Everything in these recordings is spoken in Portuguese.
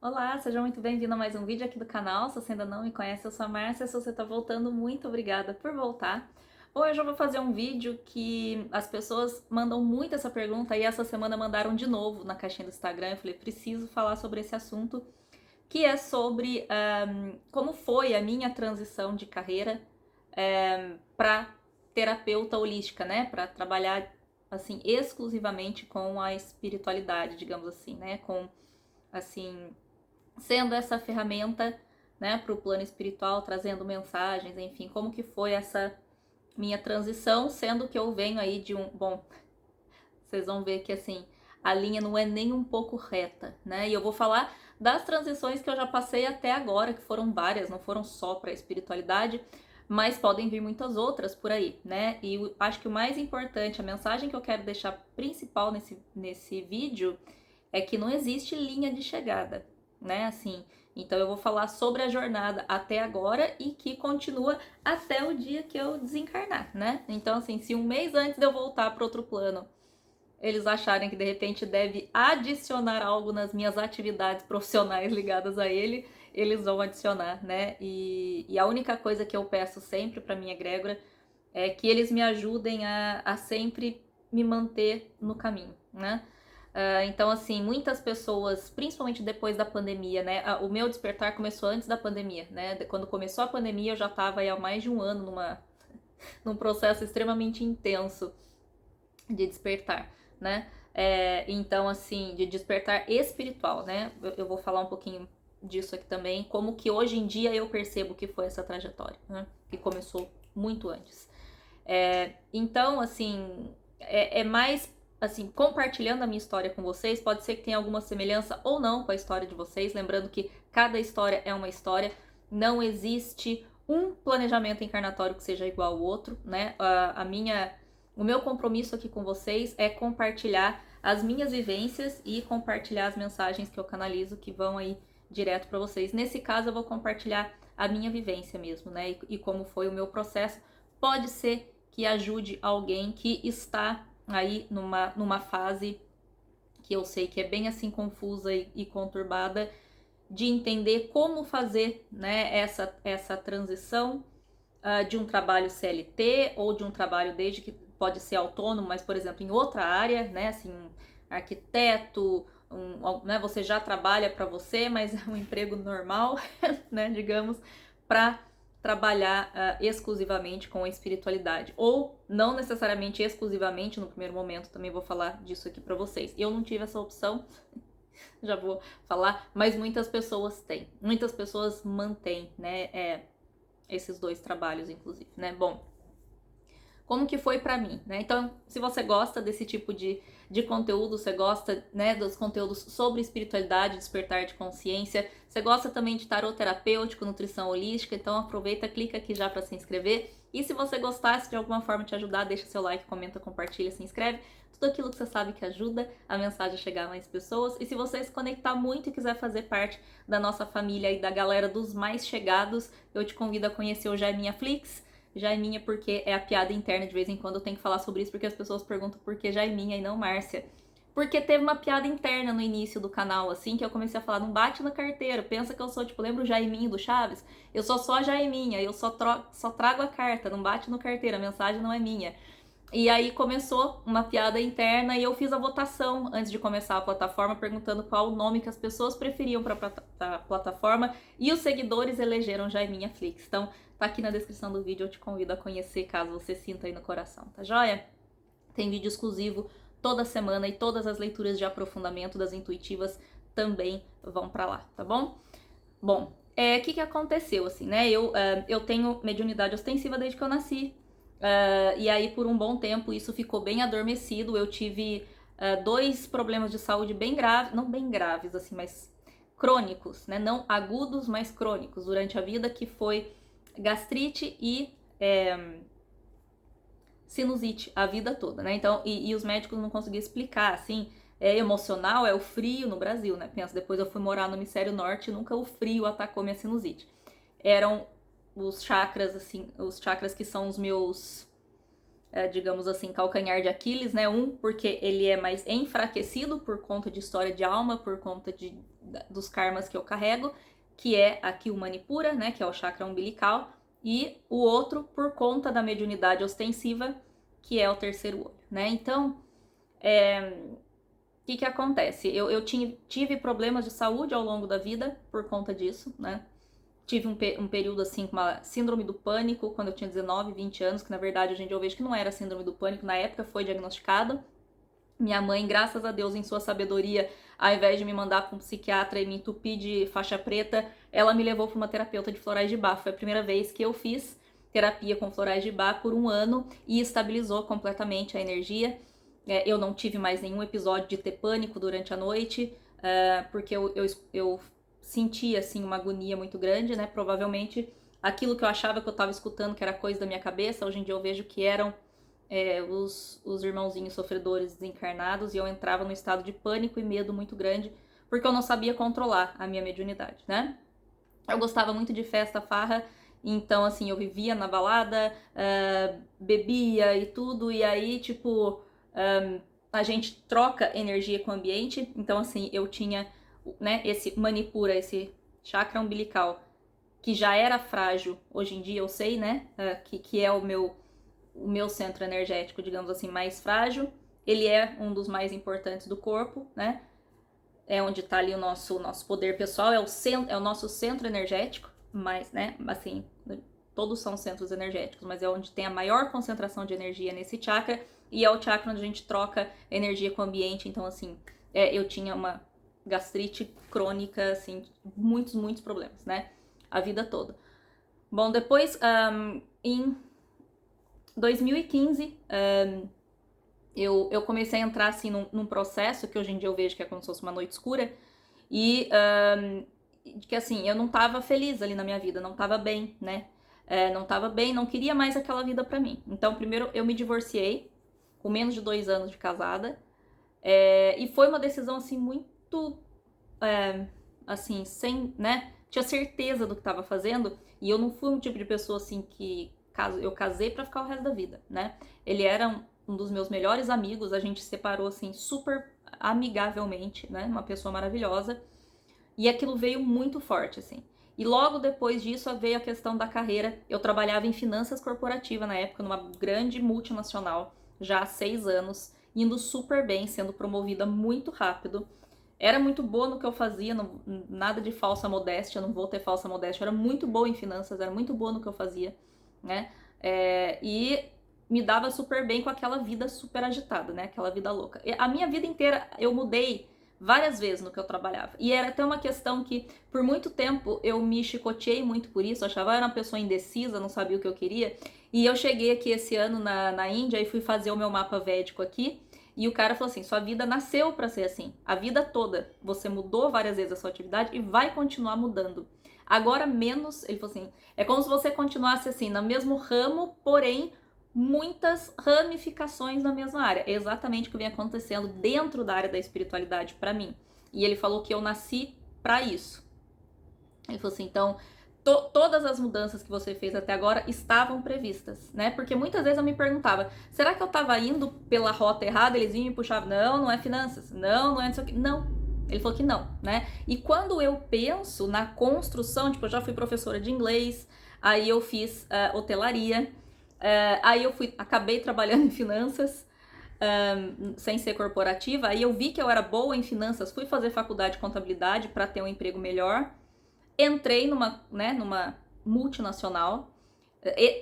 Olá, seja muito bem-vindo a mais um vídeo aqui do canal. Se você ainda não me conhece, eu sou a Márcia. Se você tá voltando, muito obrigada por voltar. Hoje eu vou fazer um vídeo que as pessoas mandam muito essa pergunta e essa semana mandaram de novo na caixinha do Instagram. Eu falei, preciso falar sobre esse assunto, que é sobre como foi a minha transição de carreira para terapeuta holística, né? Para trabalhar assim exclusivamente com a espiritualidade, digamos assim, né? Com assim sendo essa ferramenta, né, para o plano espiritual, trazendo mensagens, enfim, como que foi essa minha transição, sendo que eu venho aí de bom, vocês vão ver que assim, a linha não é nem um pouco reta, né? E eu vou falar das transições que eu já passei até agora, que foram várias, não foram só para a espiritualidade, mas podem vir muitas outras por aí, né? E acho que o mais importante, a mensagem que eu quero deixar principal nesse vídeo é que não existe linha de chegada, né? Assim, então eu vou falar sobre a jornada até agora e que continua até o dia que eu desencarnar, né? Então, assim, se um mês antes de eu voltar para outro plano, eles acharem que de repente deve adicionar algo nas minhas atividades profissionais ligadas a ele, eles vão adicionar, né? E a única coisa que eu peço sempre para minha egrégora é que eles me ajudem a sempre me manter no caminho, né? Então, assim, muitas pessoas, principalmente depois da pandemia, né? O meu despertar começou antes da pandemia, né? Quando começou a pandemia, eu já estava há mais de um ano num processo extremamente intenso de despertar, né? Então, assim, de despertar espiritual, né? Eu vou falar um pouquinho disso aqui também, como que hoje em dia eu percebo que foi essa trajetória, né? Que começou muito antes. Então, assim, é mais assim, compartilhando a minha história com vocês, pode ser que tenha alguma semelhança ou não com a história de vocês, lembrando que cada história é uma história, não existe um planejamento encarnatório que seja igual ao outro, né? O meu compromisso aqui com vocês é compartilhar as minhas vivências e compartilhar as mensagens que eu canalizo que vão aí direto para vocês. Nesse caso, eu vou compartilhar a minha vivência mesmo, né? E como foi o meu processo. Pode ser que ajude alguém que está aí numa fase que eu sei que é bem assim confusa e conturbada, de entender como fazer, né, essa transição de um trabalho CLT ou de um trabalho desde que pode ser autônomo, mas por exemplo em outra área, né, assim, um arquiteto, né, você já trabalha para você, mas é um emprego normal, né, digamos, para trabalhar exclusivamente com a espiritualidade, ou não necessariamente exclusivamente no primeiro momento, também vou falar disso aqui para vocês. Eu não tive essa opção, já vou falar, mas muitas pessoas têm, muitas pessoas mantêm, né, esses dois trabalhos, inclusive, né? Bom, como que foi pra mim, né? Então, se você gosta desse tipo de conteúdo, você gosta, né, dos conteúdos sobre espiritualidade, despertar de consciência, você gosta também de tarot terapêutico, nutrição holística, então aproveita, clica aqui já para se inscrever. E se você gostasse de alguma forma te ajudar, deixa seu like, comenta, compartilha, se inscreve. Tudo aquilo que você sabe que ajuda a mensagem a chegar a mais pessoas. E se você se conectar muito e quiser fazer parte da nossa família e da galera dos mais chegados, eu te convido a conhecer o Jaiminha Flix. Jaiminha porque é a piada interna, de vez em quando eu tenho que falar sobre isso porque as pessoas perguntam por que Jaiminha e não Márcia. Porque teve uma piada interna no início do canal, assim, que eu comecei a falar, não bate na carteira, pensa que eu sou, tipo, lembra o Jaiminho do Chaves? Eu sou só a Jaiminha, eu só trago a carta, não bate no carteira, a mensagem não é minha. E aí começou uma piada interna e eu fiz a votação antes de começar a plataforma, perguntando qual o nome que as pessoas preferiam para a plataforma, e os seguidores elegeram Jaiminha Flix. Então, tá aqui na descrição do vídeo, eu te convido a conhecer caso você sinta aí no coração, tá joia? Tem vídeo exclusivo toda semana e todas as leituras de aprofundamento das intuitivas também vão para lá, tá bom? Bom, o que aconteceu, assim, né? Eu tenho mediunidade ostensiva desde que eu nasci. E aí, por um bom tempo, isso ficou bem adormecido. Eu tive dois problemas de saúde bem graves, não bem graves, assim, mas crônicos, né? Não agudos, mas crônicos durante a vida, que foi gastrite e sinusite a vida toda, né? Então, e os médicos não conseguiam explicar, assim, emocional, é o frio no Brasil, né? Pensa, depois eu fui morar no hemisfério norte e nunca o frio atacou minha sinusite. Eram os chakras, assim, os chakras que são os meus digamos assim, calcanhar de Aquiles, né? Porque ele é mais enfraquecido por conta de história de alma, por conta dos karmas que eu carrego, que é aqui o Manipura, né? Que é o chakra umbilical, e o outro por conta da mediunidade ostensiva, que é o terceiro olho, né? Então, o que acontece? Eu tive problemas de saúde ao longo da vida por conta disso, né? Tive um período assim com uma síndrome do pânico quando eu tinha 19, 20 anos, que na verdade hoje em dia eu vejo que não era síndrome do pânico, na época foi diagnosticado. Minha mãe, graças a Deus, em sua sabedoria, ao invés de me mandar para um psiquiatra e me entupir de faixa preta, ela me levou para uma terapeuta de florais de Bach. Foi a primeira vez que eu fiz terapia com florais de Bach por 1 ano e estabilizou completamente a energia. Eu não tive mais nenhum episódio de ter pânico durante a noite, porque eu sentia assim uma agonia muito grande, né? Provavelmente aquilo que eu achava que eu estava escutando que era coisa da minha cabeça, hoje em dia eu vejo que eram os irmãozinhos sofredores desencarnados, e eu entrava num estado de pânico e medo muito grande, porque eu não sabia controlar a minha mediunidade, né? Eu gostava muito de festa, farra, então assim, eu vivia na balada, bebia e tudo, e aí tipo, a gente troca energia com o ambiente, então assim, eu tinha, né, esse Manipura, esse chakra umbilical, que já era frágil, hoje em dia eu sei, né, que é o meu centro energético, digamos assim, mais frágil. Ele é um dos mais importantes do corpo, né? É onde está ali o nosso poder pessoal, é o nosso centro energético, mas, né, assim, todos são centros energéticos, mas é onde tem a maior concentração de energia nesse chakra, e é o chakra onde a gente troca energia com o ambiente. Então, assim, eu tinha uma gastrite crônica, assim, muitos problemas, né? A vida toda. Bom, depois, em 2015, eu comecei a entrar assim num processo que hoje em dia eu vejo que é como se fosse uma noite escura, e que assim, eu não tava feliz ali na minha vida, não tava bem, né? Não tava bem, não queria mais aquela vida pra mim. Então, primeiro eu me divorciei, com menos de 2 anos de casada, e foi uma decisão assim muito, assim, sem, né? Tinha certeza do que tava fazendo, e eu não fui um tipo de pessoa assim que eu casei pra ficar o resto da vida, né? Ele era um dos meus melhores amigos, a gente se separou assim super amigavelmente, né? Uma pessoa maravilhosa. E aquilo veio muito forte, assim. E logo depois disso veio a questão da carreira. Eu trabalhava em finanças corporativas na época, numa grande multinacional, já há 6 anos, indo super bem, sendo promovida muito rápido. Era muito boa no que eu fazia, nada de falsa modéstia, não vou ter falsa modéstia. Eu era muito boa em finanças, era muito boa no que eu fazia, né? E me dava super bem com aquela vida super agitada, né? Aquela vida louca. A minha vida inteira eu mudei várias vezes no que eu trabalhava. E era até uma questão que, por muito tempo, eu me chicoteei muito por isso. Eu achava que eu era uma pessoa indecisa, não sabia o que eu queria. E eu cheguei aqui esse ano na Índia e fui fazer o meu mapa védico aqui. E o cara falou assim, sua vida nasceu para ser assim. A vida toda. Você mudou várias vezes a sua atividade e vai continuar mudando. Agora menos, ele falou assim, é como se você continuasse assim, no mesmo ramo, porém muitas ramificações na mesma área. É exatamente o que vem acontecendo dentro da área da espiritualidade para mim. E ele falou que eu nasci para isso. Ele falou assim, então, todas as mudanças que você fez até agora estavam previstas, né? Porque muitas vezes eu me perguntava, será que eu tava indo pela rota errada? Eles vinham e me puxavam, não é finanças, não é isso aqui. Não, ele falou que não, né? E quando eu penso na construção, tipo, eu já fui professora de inglês, aí eu fiz hotelaria, aí eu acabei trabalhando em finanças, sem ser corporativa, aí eu vi que eu era boa em finanças, fui fazer faculdade de contabilidade para ter um emprego melhor, entrei numa multinacional,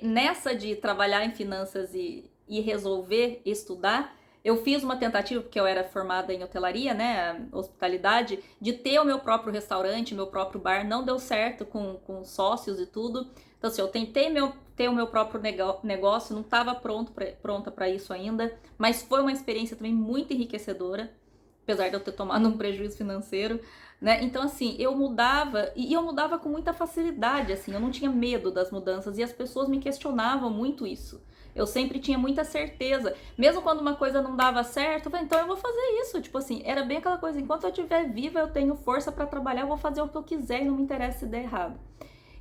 nessa de trabalhar em finanças e resolver estudar, eu fiz uma tentativa, porque eu era formada em hotelaria, né, hospitalidade, de ter o meu próprio restaurante, meu próprio bar, não deu certo com sócios e tudo. Então assim, eu tentei ter o meu próprio negócio, não estava pronta para isso ainda, mas foi uma experiência também muito enriquecedora, apesar de eu ter tomado um prejuízo financeiro, né? Então assim, eu mudava, e eu mudava com muita facilidade, assim, eu não tinha medo das mudanças, e as pessoas me questionavam muito isso. Eu sempre tinha muita certeza, mesmo quando uma coisa não dava certo, eu falei, então eu vou fazer isso, tipo assim, era bem aquela coisa, enquanto eu estiver viva, eu tenho força para trabalhar, eu vou fazer o que eu quiser e não me interessa se der errado.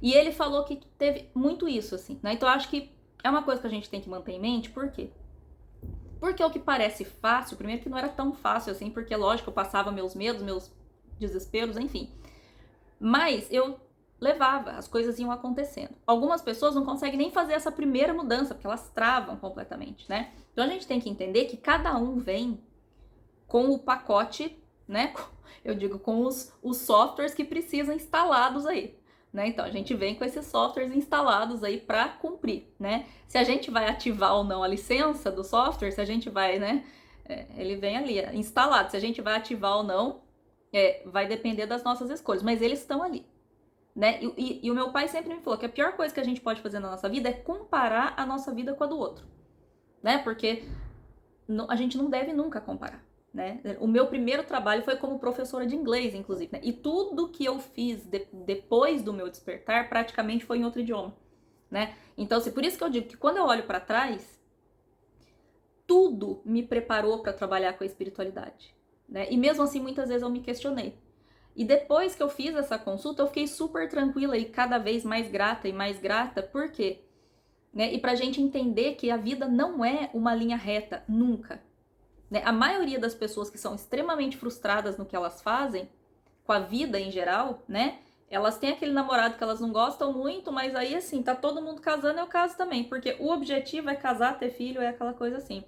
E ele falou que teve muito isso, assim, né? Então eu acho que é uma coisa que a gente tem que manter em mente, por quê? Porque o que parece fácil, primeiro que não era tão fácil assim, porque lógico, eu passava meus medos, meus desesperos, enfim. Mas eu levava, as coisas iam acontecendo. Algumas pessoas não conseguem nem fazer essa primeira mudança, porque elas travam completamente, né? Então a gente tem que entender que cada um vem com o pacote, né? Eu digo com os softwares que precisam instalados aí. Né? Então a gente vem com esses softwares instalados aí para cumprir, né? Se a gente vai ativar ou não a licença do software, se a gente vai, né? Ele vem ali instalado. Se a gente vai ativar ou não, vai depender das nossas escolhas, mas eles estão ali, né? E o meu pai sempre me falou que a pior coisa que a gente pode fazer na nossa vida é comparar a nossa vida com a do outro, né? Porque a gente não deve nunca comparar. Né? O meu primeiro trabalho foi como professora de inglês, inclusive, né? E tudo que eu fiz depois do meu despertar praticamente foi em outro idioma, né? Então, assim, por isso que eu digo que quando eu olho para trás, tudo me preparou para trabalhar com a espiritualidade, né? E mesmo assim, muitas vezes eu me questionei. E depois que eu fiz essa consulta, eu fiquei super tranquila e cada vez mais grata, por quê? Né? E pra gente entender que a vida não é uma linha reta, nunca. Né? A maioria das pessoas que são extremamente frustradas no que elas fazem, com a vida em geral, né? Elas têm aquele namorado que elas não gostam muito, mas aí assim, tá todo mundo casando, eu caso também, porque o objetivo é casar, ter filho, é aquela coisa assim.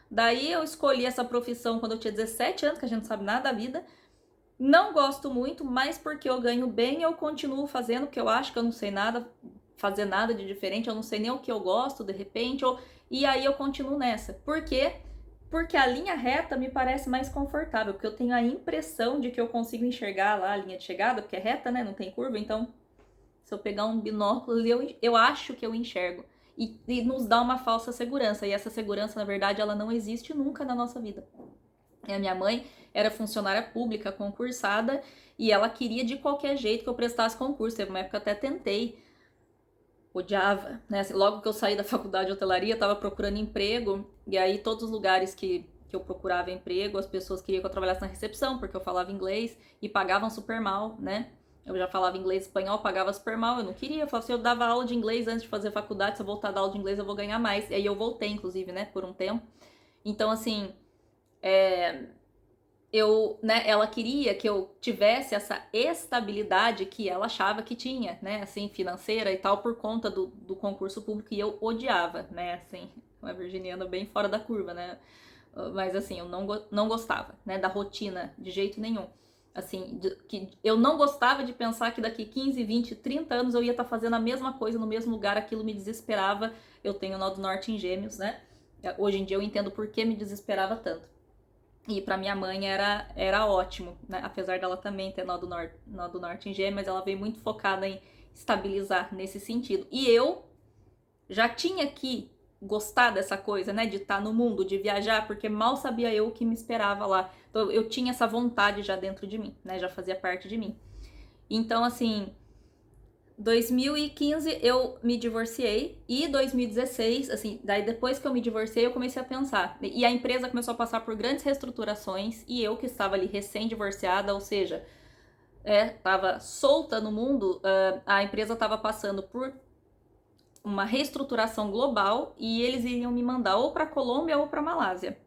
Daí eu escolhi essa profissão quando eu tinha 17 anos, que a gente não sabe nada da vida. Não gosto muito, mas porque eu ganho bem, eu continuo fazendo, porque eu acho que eu não sei nada, fazer nada de diferente, eu não sei nem o que eu gosto, de repente, e aí eu continuo nessa. Por quê? Porque a linha reta me parece mais confortável, porque eu tenho a impressão de que eu consigo enxergar lá a linha de chegada, porque é reta, né? Não tem curva, então se eu pegar um binóculo, eu acho que eu enxergo. E nos dá uma falsa segurança, e essa segurança, na verdade, ela não existe nunca na nossa vida. E a minha mãe era funcionária pública, concursada, e ela queria de qualquer jeito que eu prestasse concurso. Teve uma época que eu até tentei, odiava, né? Logo que eu saí da faculdade de hotelaria, eu tava procurando emprego, e aí todos os lugares que eu procurava emprego, as pessoas queriam que eu trabalhasse na recepção, porque eu falava inglês, e pagavam super mal, né? Eu já falava inglês e espanhol, pagava super mal, eu não queria. Eu falava assim, eu dava aula de inglês antes de fazer faculdade, se eu voltar a dar aula de inglês eu vou ganhar mais. E aí eu voltei, inclusive, né, por um tempo. Então, assim, né, ela queria que eu tivesse essa estabilidade que ela achava que tinha, né, assim, financeira e tal, por conta do concurso público, e eu odiava, né, assim, uma virginiana bem fora da curva, né, mas assim, eu não gostava, né, da rotina, de jeito nenhum. Assim, que eu não gostava de pensar que daqui 15, 20, 30 anos eu ia estar fazendo a mesma coisa no mesmo lugar, aquilo me desesperava. Eu tenho nó do norte em Gêmeos, né, hoje em dia eu entendo por que me desesperava tanto. E pra minha mãe era ótimo, né? Apesar dela também ter nó do norte em Gêmeos, mas ela veio muito focada em estabilizar nesse sentido. E eu já tinha que gostar dessa coisa, né? De estar no mundo, de viajar, porque mal sabia eu o que me esperava lá. Então eu tinha essa vontade já dentro de mim, né? Já fazia parte de mim. Então, assim, 2015 eu me divorciei e 2016, assim, daí depois que eu me divorciei eu comecei a pensar. E a empresa começou a passar por grandes reestruturações e eu que estava ali recém-divorciada, ou seja, estava solta no mundo, a empresa estava passando por uma reestruturação global e eles iriam me mandar ou para Colômbia ou para Malásia,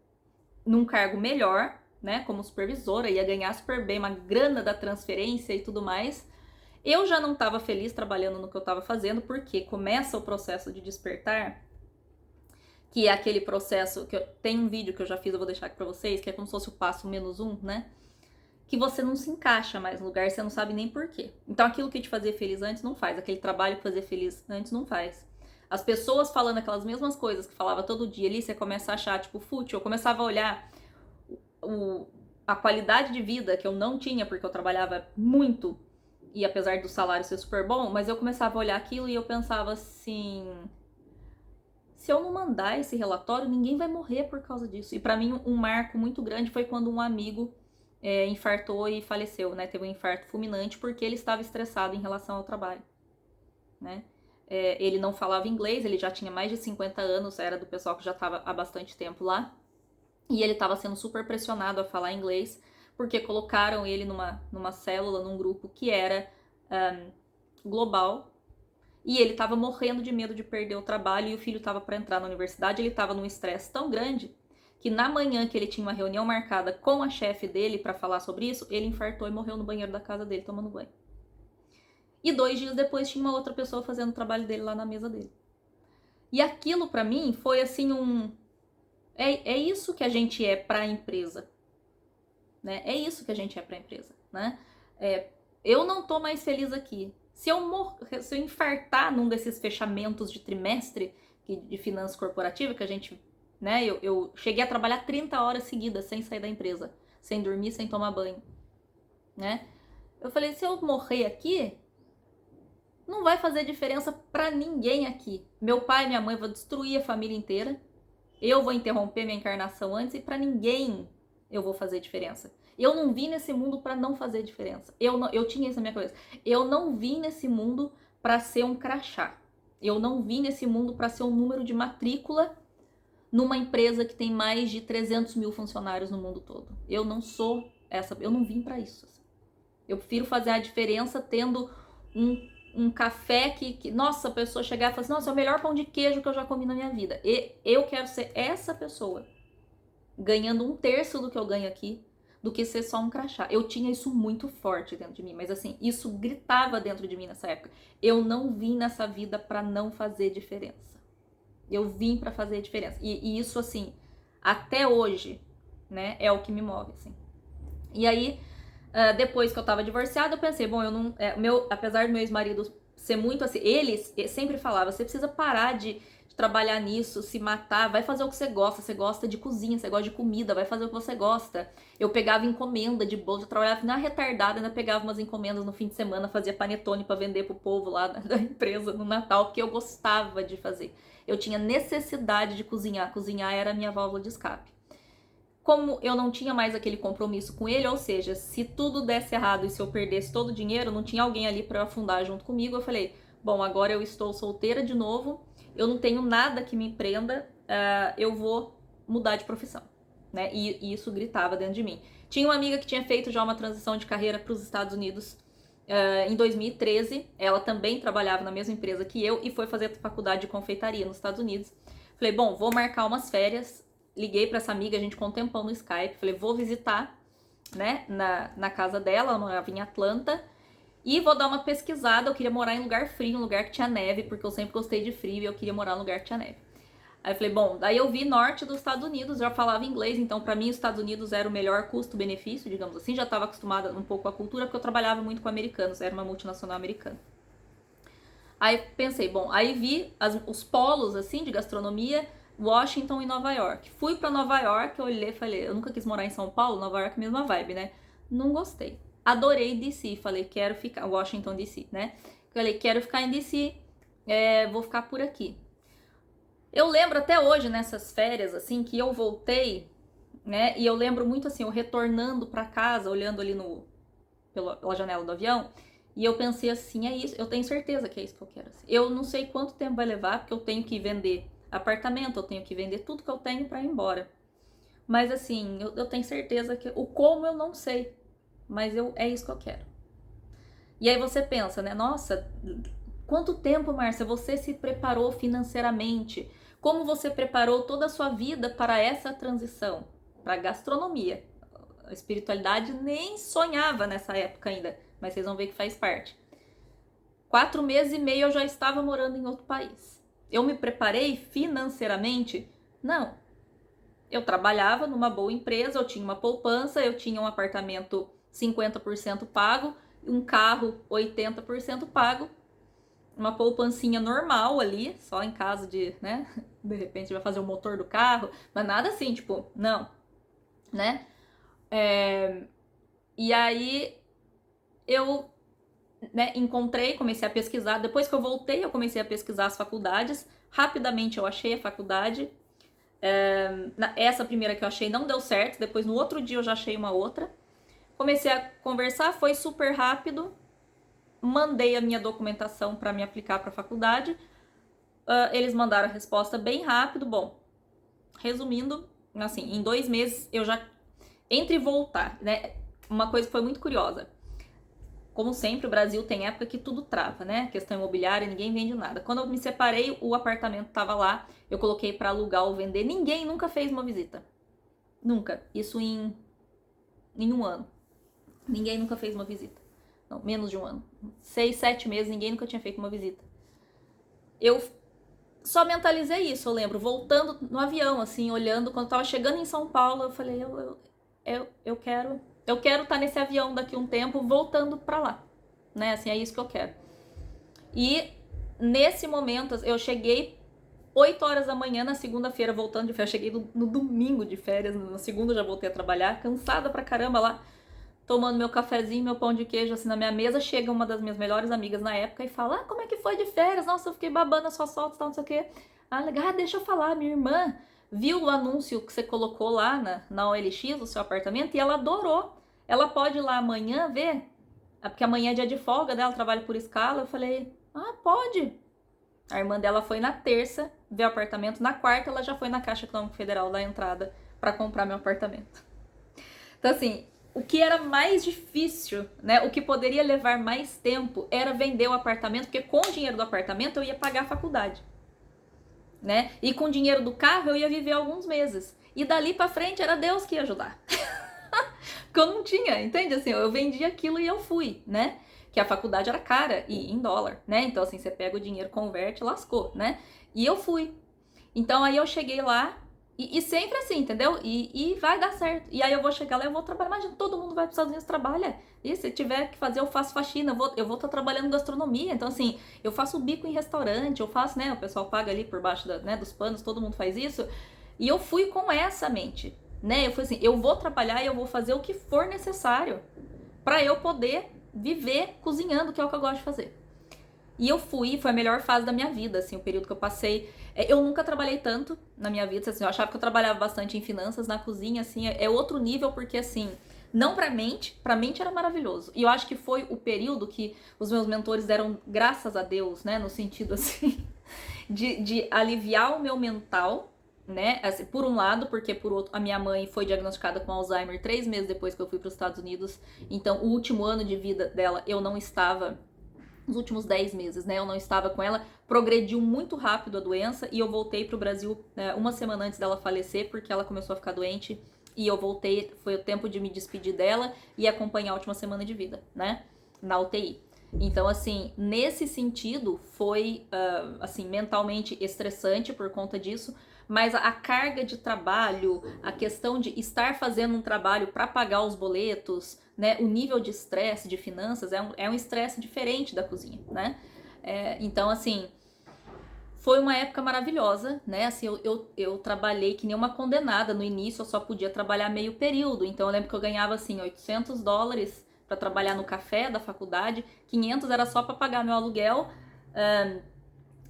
num cargo melhor, né, como supervisora, ia ganhar super bem, uma grana da transferência e tudo mais. Eu já não estava feliz trabalhando no que eu estava fazendo, porque começa o processo de despertar, que é aquele processo que tem um vídeo que eu já fiz, eu vou deixar aqui pra vocês, que é como se fosse o passo -1, né? Que você não se encaixa mais no lugar, você não sabe nem por quê. Então aquilo que te fazia feliz antes não faz, aquele trabalho que fazia feliz antes não faz. As pessoas falando aquelas mesmas coisas que falava todo dia ali, você começa a achar, tipo, fútil. Eu começava a olhar a qualidade de vida que eu não tinha, porque eu trabalhava muito, e apesar do salário ser super bom, mas eu começava a olhar aquilo e eu pensava assim, se eu não mandar esse relatório, ninguém vai morrer por causa disso. E pra mim um marco muito grande foi quando um amigo infartou e faleceu, né? Teve um infarto fulminante porque ele estava estressado em relação ao trabalho, né? Ele não falava inglês, ele já tinha mais de 50 anos, era do pessoal que já estava há bastante tempo lá, e ele estava sendo super pressionado a falar inglês, porque colocaram ele numa célula, num grupo que era global, e ele estava morrendo de medo de perder o trabalho, e o filho estava para entrar na universidade, ele estava num estresse tão grande que na manhã que ele tinha uma reunião marcada com a chefe dele para falar sobre isso, ele infartou e morreu no banheiro da casa dele tomando banho. E 2 dias depois tinha uma outra pessoa fazendo o trabalho dele lá na mesa dele. E aquilo para mim foi assim É isso que a gente é para a empresa, né? É isso que a gente é para a empresa, né? Eu não tô mais feliz aqui. Se eu infartar num desses fechamentos de trimestre de finanças corporativas, que a gente, né? Eu cheguei a trabalhar 30 horas seguidas sem sair da empresa, sem dormir, sem tomar banho, né? Eu falei, se eu morrer aqui, não vai fazer diferença para ninguém aqui. Meu pai e minha mãe vão destruir a família inteira. Eu vou interromper minha encarnação antes e para ninguém eu vou fazer diferença. Eu não vim nesse mundo para não fazer diferença. Eu tinha isso na minha cabeça. Eu não vim nesse mundo para ser um crachá. Eu não vim nesse mundo para ser um número de matrícula numa empresa que tem mais de 300 mil funcionários no mundo todo. Eu não sou essa, eu não vim para isso. Eu prefiro fazer a diferença tendo um café que, nossa, a pessoa chegar e falar assim, nossa, é o melhor pão de queijo que eu já comi na minha vida. E eu quero ser essa pessoa, ganhando 1/3 do que eu ganho aqui, do que ser só um crachá. Eu tinha isso muito forte dentro de mim, mas assim, isso gritava dentro de mim nessa época. Eu não vim nessa vida para não fazer diferença. Eu vim para fazer diferença. E isso, assim, até hoje, né, é o que me move, assim. E aí, depois que eu tava divorciada, eu pensei, bom, eu não. Apesar do meu ex-marido ser muito assim, ele sempre falava, você precisa parar de trabalhar nisso, se matar, vai fazer o que você gosta de cozinha, você gosta de comida, vai fazer o que você gosta. Eu pegava encomenda de bolo, eu trabalhava na retardada, ainda pegava umas encomendas no fim de semana, fazia panetone para vender pro povo lá da empresa no Natal, porque eu gostava de fazer. Eu tinha necessidade de cozinhar era a minha válvula de escape. Como eu não tinha mais aquele compromisso com ele, ou seja, se tudo desse errado e se eu perdesse todo o dinheiro, não tinha alguém ali para afundar junto comigo, eu falei, bom, agora eu estou solteira de novo, eu não tenho nada que me prenda, eu vou mudar de profissão, né? E isso gritava dentro de mim. Tinha uma amiga que tinha feito já uma transição de carreira para os Estados Unidos em 2013, ela também trabalhava na mesma empresa que eu e foi fazer faculdade de confeitaria nos Estados Unidos. Falei, bom, vou marcar umas férias. Liguei para essa amiga, a gente ficou um tempão no Skype. Falei, vou visitar, né, na casa dela, ela morava em Atlanta. E vou dar uma pesquisada, eu queria morar em lugar frio, um lugar que tinha neve, porque eu sempre gostei de frio e eu queria morar em lugar que tinha neve. Aí eu falei, bom, daí eu vi norte dos Estados Unidos, já falava inglês, então para mim os Estados Unidos era o melhor custo-benefício, digamos assim. Já estava acostumada um pouco com a cultura, porque eu trabalhava muito com americanos, era uma multinacional americana. Aí pensei, bom, aí vi os polos, assim, de gastronomia, Washington e Nova York. Fui pra Nova York, eu olhei e falei, eu nunca quis morar em São Paulo, Nova York é a mesma vibe, né? Não gostei. Adorei DC, falei, quero ficar, Washington DC, né? Falei, quero ficar em DC, vou ficar por aqui. Eu lembro até hoje, nessas férias, assim, que eu voltei, né? E eu lembro muito, assim, eu retornando pra casa, olhando ali pela janela do avião, e eu pensei assim, é isso, eu tenho certeza que é isso que eu quero. Assim. Eu não sei quanto tempo vai levar, porque eu tenho que vender apartamento, eu tenho que vender tudo que eu tenho para ir embora. Mas assim, eu tenho certeza que o como eu não sei, mas é isso que eu quero. E aí você pensa, né? Nossa, quanto tempo, Márcia, você se preparou financeiramente? Como você preparou toda a sua vida para essa transição? Para a gastronomia. A espiritualidade nem sonhava nessa época ainda, mas vocês vão ver que faz parte. 4 meses e meio eu já estava morando em outro país. Eu me preparei financeiramente? Não. Eu trabalhava numa boa empresa, eu tinha uma poupança, eu tinha um apartamento 50% pago, um carro 80% pago, uma poupancinha normal ali, só em caso de, né, de repente vai fazer o motor do carro, mas nada assim, tipo, não, né? E aí eu, né, encontrei, comecei a pesquisar. Depois que eu voltei, eu comecei a pesquisar as faculdades. Rapidamente eu achei a faculdade. Essa primeira que eu achei não deu certo. Depois, no outro dia, eu já achei uma outra. Comecei a conversar, foi super rápido. Mandei a minha documentação para me aplicar para a faculdade. Eles mandaram a resposta bem rápido. Bom, resumindo, assim, em 2 meses eu já... Entre voltar, né? Uma coisa que foi muito curiosa. Como sempre, o Brasil tem época que tudo trava, né? Questão imobiliária, ninguém vende nada. Quando eu me separei, o apartamento tava lá, eu coloquei para alugar ou vender, ninguém nunca fez uma visita. Nunca. Isso em um ano. Ninguém nunca fez uma visita. Não, menos de um ano. 6, 7 meses, ninguém nunca tinha feito uma visita. Eu só mentalizei isso, eu lembro, voltando no avião, assim, olhando, quando eu tava chegando em São Paulo, eu falei, eu quero estar nesse avião daqui a um tempo, voltando pra lá, né, assim, é isso que eu quero. E nesse momento, eu cheguei 8 horas da manhã na segunda-feira, voltando de férias, cheguei no domingo de férias, na segunda já voltei a trabalhar, cansada pra caramba lá, tomando meu cafezinho, meu pão de queijo assim na minha mesa, chega uma das minhas melhores amigas na época e fala, como é que foi de férias? Nossa, eu fiquei babando as suas fotos, tal, não sei o quê. Legal, deixa eu falar, minha irmã viu o anúncio que você colocou lá na OLX, no seu apartamento, e ela adorou. Ela pode ir lá amanhã ver, porque amanhã é dia de folga dela, trabalha por escala. Eu falei, pode. A irmã dela foi na terça ver o apartamento, na quarta ela já foi na Caixa Econômica Federal da entrada para comprar meu apartamento. Então assim, o que era mais difícil, né, o que poderia levar mais tempo era vender o apartamento, porque com o dinheiro do apartamento eu ia pagar a faculdade, né? E com o dinheiro do carro eu ia viver alguns meses. E dali pra frente era Deus que ia ajudar. Porque eu não tinha, entende? Assim, eu vendi aquilo e eu fui, né? Que a faculdade era cara e em dólar, né? Então assim, você pega o dinheiro, converte, lascou, né? E eu fui. Então aí eu cheguei lá e sempre assim, entendeu? E vai dar certo. E aí eu vou chegar lá, eu vou trabalhar. Imagina, todo mundo vai para os Estados Unidos, trabalha. E se tiver que fazer, eu faço faxina. Eu vou estar trabalhando em gastronomia. Então assim, eu faço bico em restaurante, eu faço, né? O pessoal paga ali por baixo né, dos panos, todo mundo faz isso. E eu fui com essa mente, né? Eu fui assim, eu vou trabalhar e eu vou fazer o que for necessário para eu poder viver cozinhando, que é o que eu gosto de fazer. E eu fui, foi a melhor fase da minha vida, assim, o período que eu passei. Eu nunca trabalhei tanto na minha vida, assim, eu achava que eu trabalhava bastante em finanças, na cozinha, assim, é outro nível, porque, assim, não pra mente era maravilhoso. E eu acho que foi o período que os meus mentores deram graças a Deus, né, no sentido, assim, de aliviar o meu mental, né, assim, por um lado, porque por outro, a minha mãe foi diagnosticada com Alzheimer 3 meses depois que eu fui para os Estados Unidos, então o último ano de vida dela eu não estava, os últimos 10 meses, né, eu não estava com ela, progrediu muito rápido a doença e eu voltei pro Brasil uma semana antes dela falecer, porque ela começou a ficar doente e eu voltei, foi o tempo de me despedir dela e acompanhar a última semana de vida, né, na UTI. Então, assim, nesse sentido, foi, assim, mentalmente estressante por conta disso, mas a carga de trabalho, a questão de estar fazendo um trabalho para pagar os boletos, né, o nível de estresse de finanças é um estresse diferente da cozinha, né? Então, assim, foi uma época maravilhosa, né? Assim, eu trabalhei que nem uma condenada. No início eu só podia trabalhar meio período, então eu lembro que eu ganhava, assim, $800 para trabalhar no café da faculdade, 500 era só para pagar meu aluguel,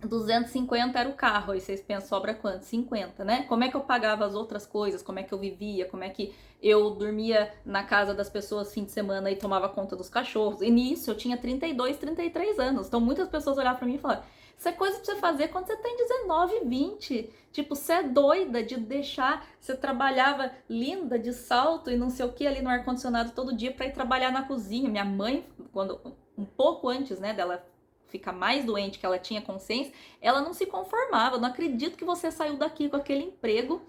250 era o carro, aí vocês pensam, sobra quanto? 50, né? Como é que eu pagava as outras coisas? Como é que eu vivia? Como é que eu dormia na casa das pessoas fim de semana e tomava conta dos cachorros? E nisso eu tinha 32, 33 anos. Então muitas pessoas olhavam pra mim e falavam, isso é coisa pra você fazer quando você tem 19, 20. Tipo, você é doida de deixar, você trabalhava linda de salto e não sei o que ali no ar-condicionado todo dia pra ir trabalhar na cozinha. Minha mãe, quando um pouco antes, né, dela ficar mais doente, que ela tinha consciência, ela não se conformava. Não acredito que você saiu daqui com aquele emprego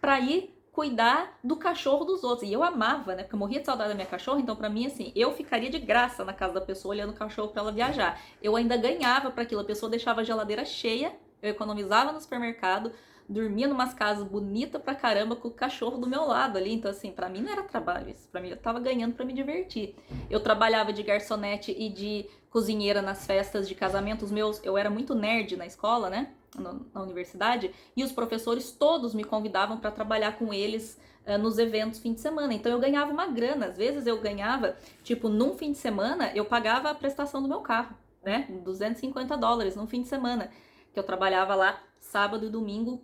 pra ir cuidar do cachorro dos outros. E eu amava, né? Porque eu morria de saudade da minha cachorra, então pra mim, assim, eu ficaria de graça na casa da pessoa olhando o cachorro pra ela viajar. Eu ainda ganhava pra aquilo, a pessoa deixava a geladeira cheia, eu economizava no supermercado, dormia numas casas bonitas pra caramba com o cachorro do meu lado ali. Então, assim, pra mim não era trabalho isso. Pra mim, eu tava ganhando pra me divertir. Eu trabalhava de garçonete e de cozinheira nas festas de casamentos meus. Eu era muito nerd na escola, né? Na universidade. E os professores todos me convidavam pra trabalhar com eles nos eventos fim de semana. Então, eu ganhava uma grana. Às vezes, eu ganhava, tipo, num fim de semana, eu pagava a prestação do meu carro, né? $250 num fim de semana. Que eu trabalhava lá sábado e domingo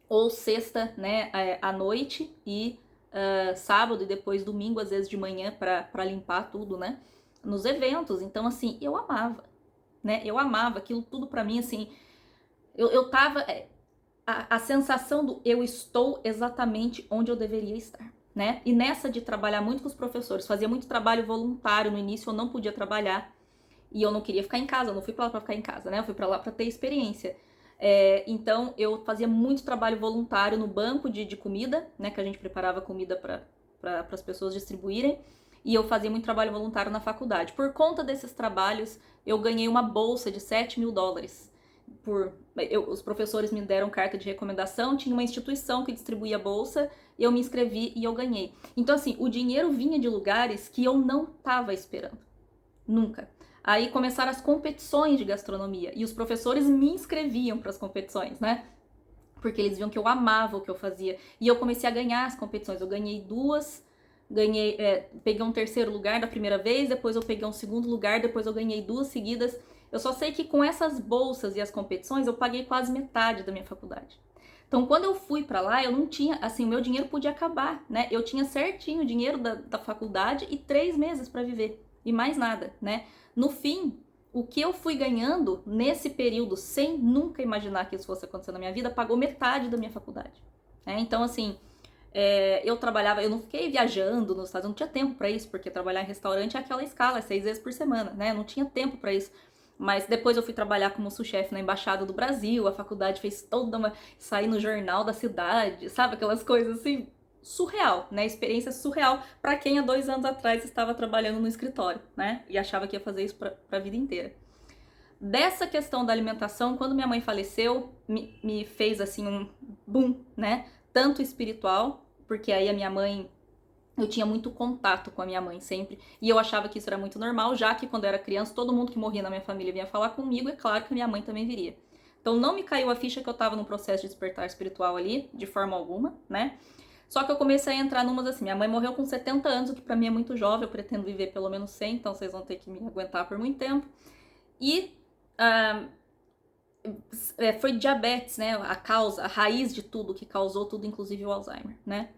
ou sexta, né, à noite e sábado e depois domingo, às vezes de manhã, para limpar tudo, né, nos eventos. Então, assim, eu amava, né, eu amava aquilo tudo pra mim, assim, eu tava, a sensação do eu estou exatamente onde eu deveria estar, né, e nessa de trabalhar muito com os professores, fazia muito trabalho voluntário, no início eu não podia trabalhar, e eu não queria ficar em casa, eu não fui pra lá pra ficar em casa, né, eu fui pra lá pra ter experiência. Então eu fazia muito trabalho voluntário no banco de comida, né, que a gente preparava comida para as pessoas distribuírem, e eu fazia muito trabalho voluntário na faculdade. Por conta desses trabalhos, eu ganhei uma bolsa de US$ 7.000. Os professores me deram carta de recomendação, tinha uma instituição que distribuía a bolsa, eu me inscrevi e eu ganhei. Então, assim, o dinheiro vinha de lugares que eu não estava esperando. Nunca. Aí começaram as competições de gastronomia e os professores me inscreviam para as competições, né? Porque eles viam que eu amava o que eu fazia. E eu comecei a ganhar as competições. Eu ganhei duas, peguei um terceiro lugar da primeira vez, depois eu peguei um segundo lugar, depois eu ganhei duas seguidas. Eu só sei que com essas bolsas e as competições eu paguei quase metade da minha faculdade. Então, quando eu fui para lá, eu não tinha, assim, o meu dinheiro podia acabar, né? Eu tinha certinho o dinheiro da faculdade e 3 meses para viver. E mais nada, né? No fim, o que eu fui ganhando nesse período, sem nunca imaginar que isso fosse acontecer na minha vida, pagou metade da minha faculdade. Então, assim, eu trabalhava, eu não fiquei viajando nos Estados Unidos, não tinha tempo para isso, porque trabalhar em restaurante é aquela escala, 6 vezes por semana, né? Eu não tinha tempo para isso. Mas depois eu fui trabalhar como sous-chefe na Embaixada do Brasil, a faculdade fez toda uma... sair no jornal da cidade, sabe? Aquelas coisas assim, surreal, né? Experiência surreal para quem há 2 anos atrás estava trabalhando no escritório, né? E achava que ia fazer isso para a vida inteira. Dessa questão da alimentação, quando minha mãe faleceu, me fez assim um boom, né? Tanto espiritual, porque aí a minha mãe, eu tinha muito contato com a minha mãe sempre, e eu achava que isso era muito normal, já que quando eu era criança, todo mundo que morria na minha família vinha falar comigo, é claro que a minha mãe também viria. Então não me caiu a ficha que eu tava num processo de despertar espiritual ali, de forma alguma, né? Só que eu comecei a entrar numas assim, minha mãe morreu com 70 anos, o que pra mim é muito jovem, eu pretendo viver pelo menos 100, então vocês vão ter que me aguentar por muito tempo. E ah, foi diabetes, né? A causa, a raiz de tudo, que causou tudo, inclusive o Alzheimer, né?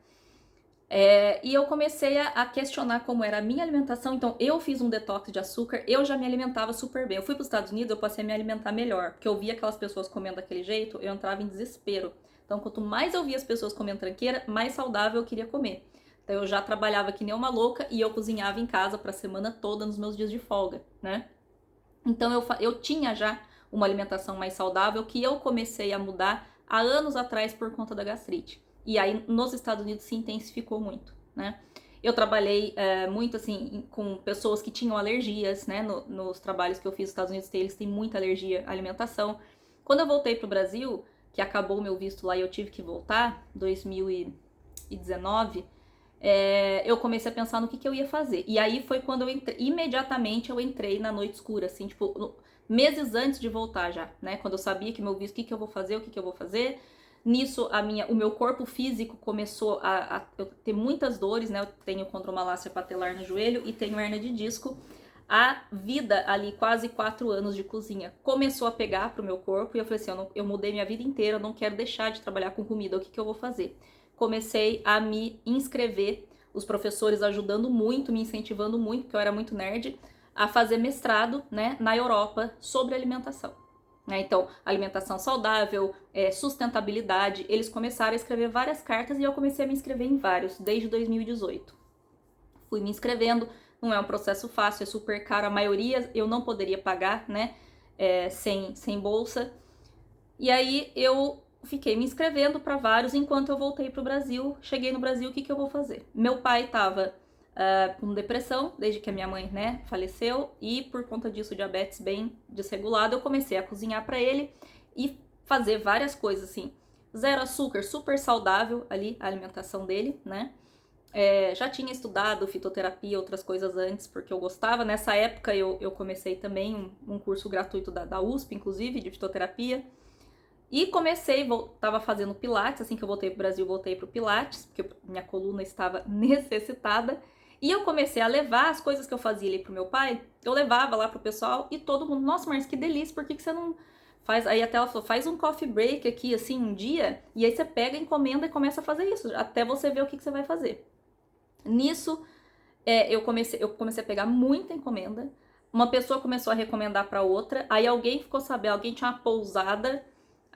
E eu comecei a questionar como era a minha alimentação. Então, eu fiz um detox de açúcar, eu já me alimentava super bem. Eu fui para os Estados Unidos, eu passei a me alimentar melhor, porque eu via aquelas pessoas comendo daquele jeito, eu entrava em desespero. Então, quanto mais eu via as pessoas comendo tranqueira, mais saudável eu queria comer. Então, eu já trabalhava que nem uma louca e eu cozinhava em casa para a semana toda nos meus dias de folga, né? Então, eu tinha já uma alimentação mais saudável que eu comecei a mudar há anos atrás por conta da gastrite. E aí nos Estados Unidos se intensificou muito, né? Eu trabalhei muito assim com pessoas que tinham alergias, né? Nos trabalhos que eu fiz nos Estados Unidos, eles têm muita alergia à alimentação. Quando eu voltei pro Brasil, que acabou o meu visto lá e eu tive que voltar, 2019, eu comecei a pensar no que eu ia fazer. E aí foi quando imediatamente eu entrei na noite escura, assim, tipo, meses antes de voltar já, né? Quando eu sabia que meu visto, o que eu vou fazer, o que eu vou fazer. Nisso, o meu corpo físico começou a ter muitas dores, né? Eu tenho condromalácia patelar no joelho e tenho hernia de disco. A vida ali, quase 4 anos de cozinha, começou a pegar pro meu corpo e eu falei assim, eu mudei minha vida inteira, eu não quero deixar de trabalhar com comida, o que eu vou fazer? Comecei a me inscrever, os professores ajudando muito, me incentivando muito, porque eu era muito nerd, a fazer mestrado, né, na Europa sobre alimentação. Então, alimentação saudável, sustentabilidade, eles começaram a escrever várias cartas e eu comecei a me inscrever em vários, desde 2018. Fui me inscrevendo, não é um processo fácil, é super caro, a maioria eu não poderia pagar, né, sem bolsa. E aí eu fiquei me inscrevendo para vários enquanto eu voltei para o Brasil. Cheguei no Brasil, o que eu vou fazer? Meu pai estava com depressão, desde que a minha mãe, né, faleceu, e por conta disso, diabetes bem desregulado, eu comecei a cozinhar para ele e fazer várias coisas assim, 0 açúcar, super saudável ali, a alimentação dele, né? Já tinha estudado fitoterapia e outras coisas antes, porque eu gostava. Nessa época eu comecei também um curso gratuito da USP, inclusive, de fitoterapia. E comecei, tava fazendo pilates, assim que eu voltei pro Brasil, voltei pro pilates, porque minha coluna estava necessitada. E eu comecei a levar as coisas que eu fazia ali pro meu pai, eu levava lá pro pessoal e todo mundo, nossa, Marcia, que delícia, por que você não faz? Aí até ela falou, faz um coffee break aqui, assim, um dia, e aí você pega, encomenda e começa a fazer isso, até você ver o que você vai fazer. Nisso, eu comecei a pegar muita encomenda, uma pessoa começou a recomendar para outra, aí alguém ficou sabendo, alguém tinha uma pousada,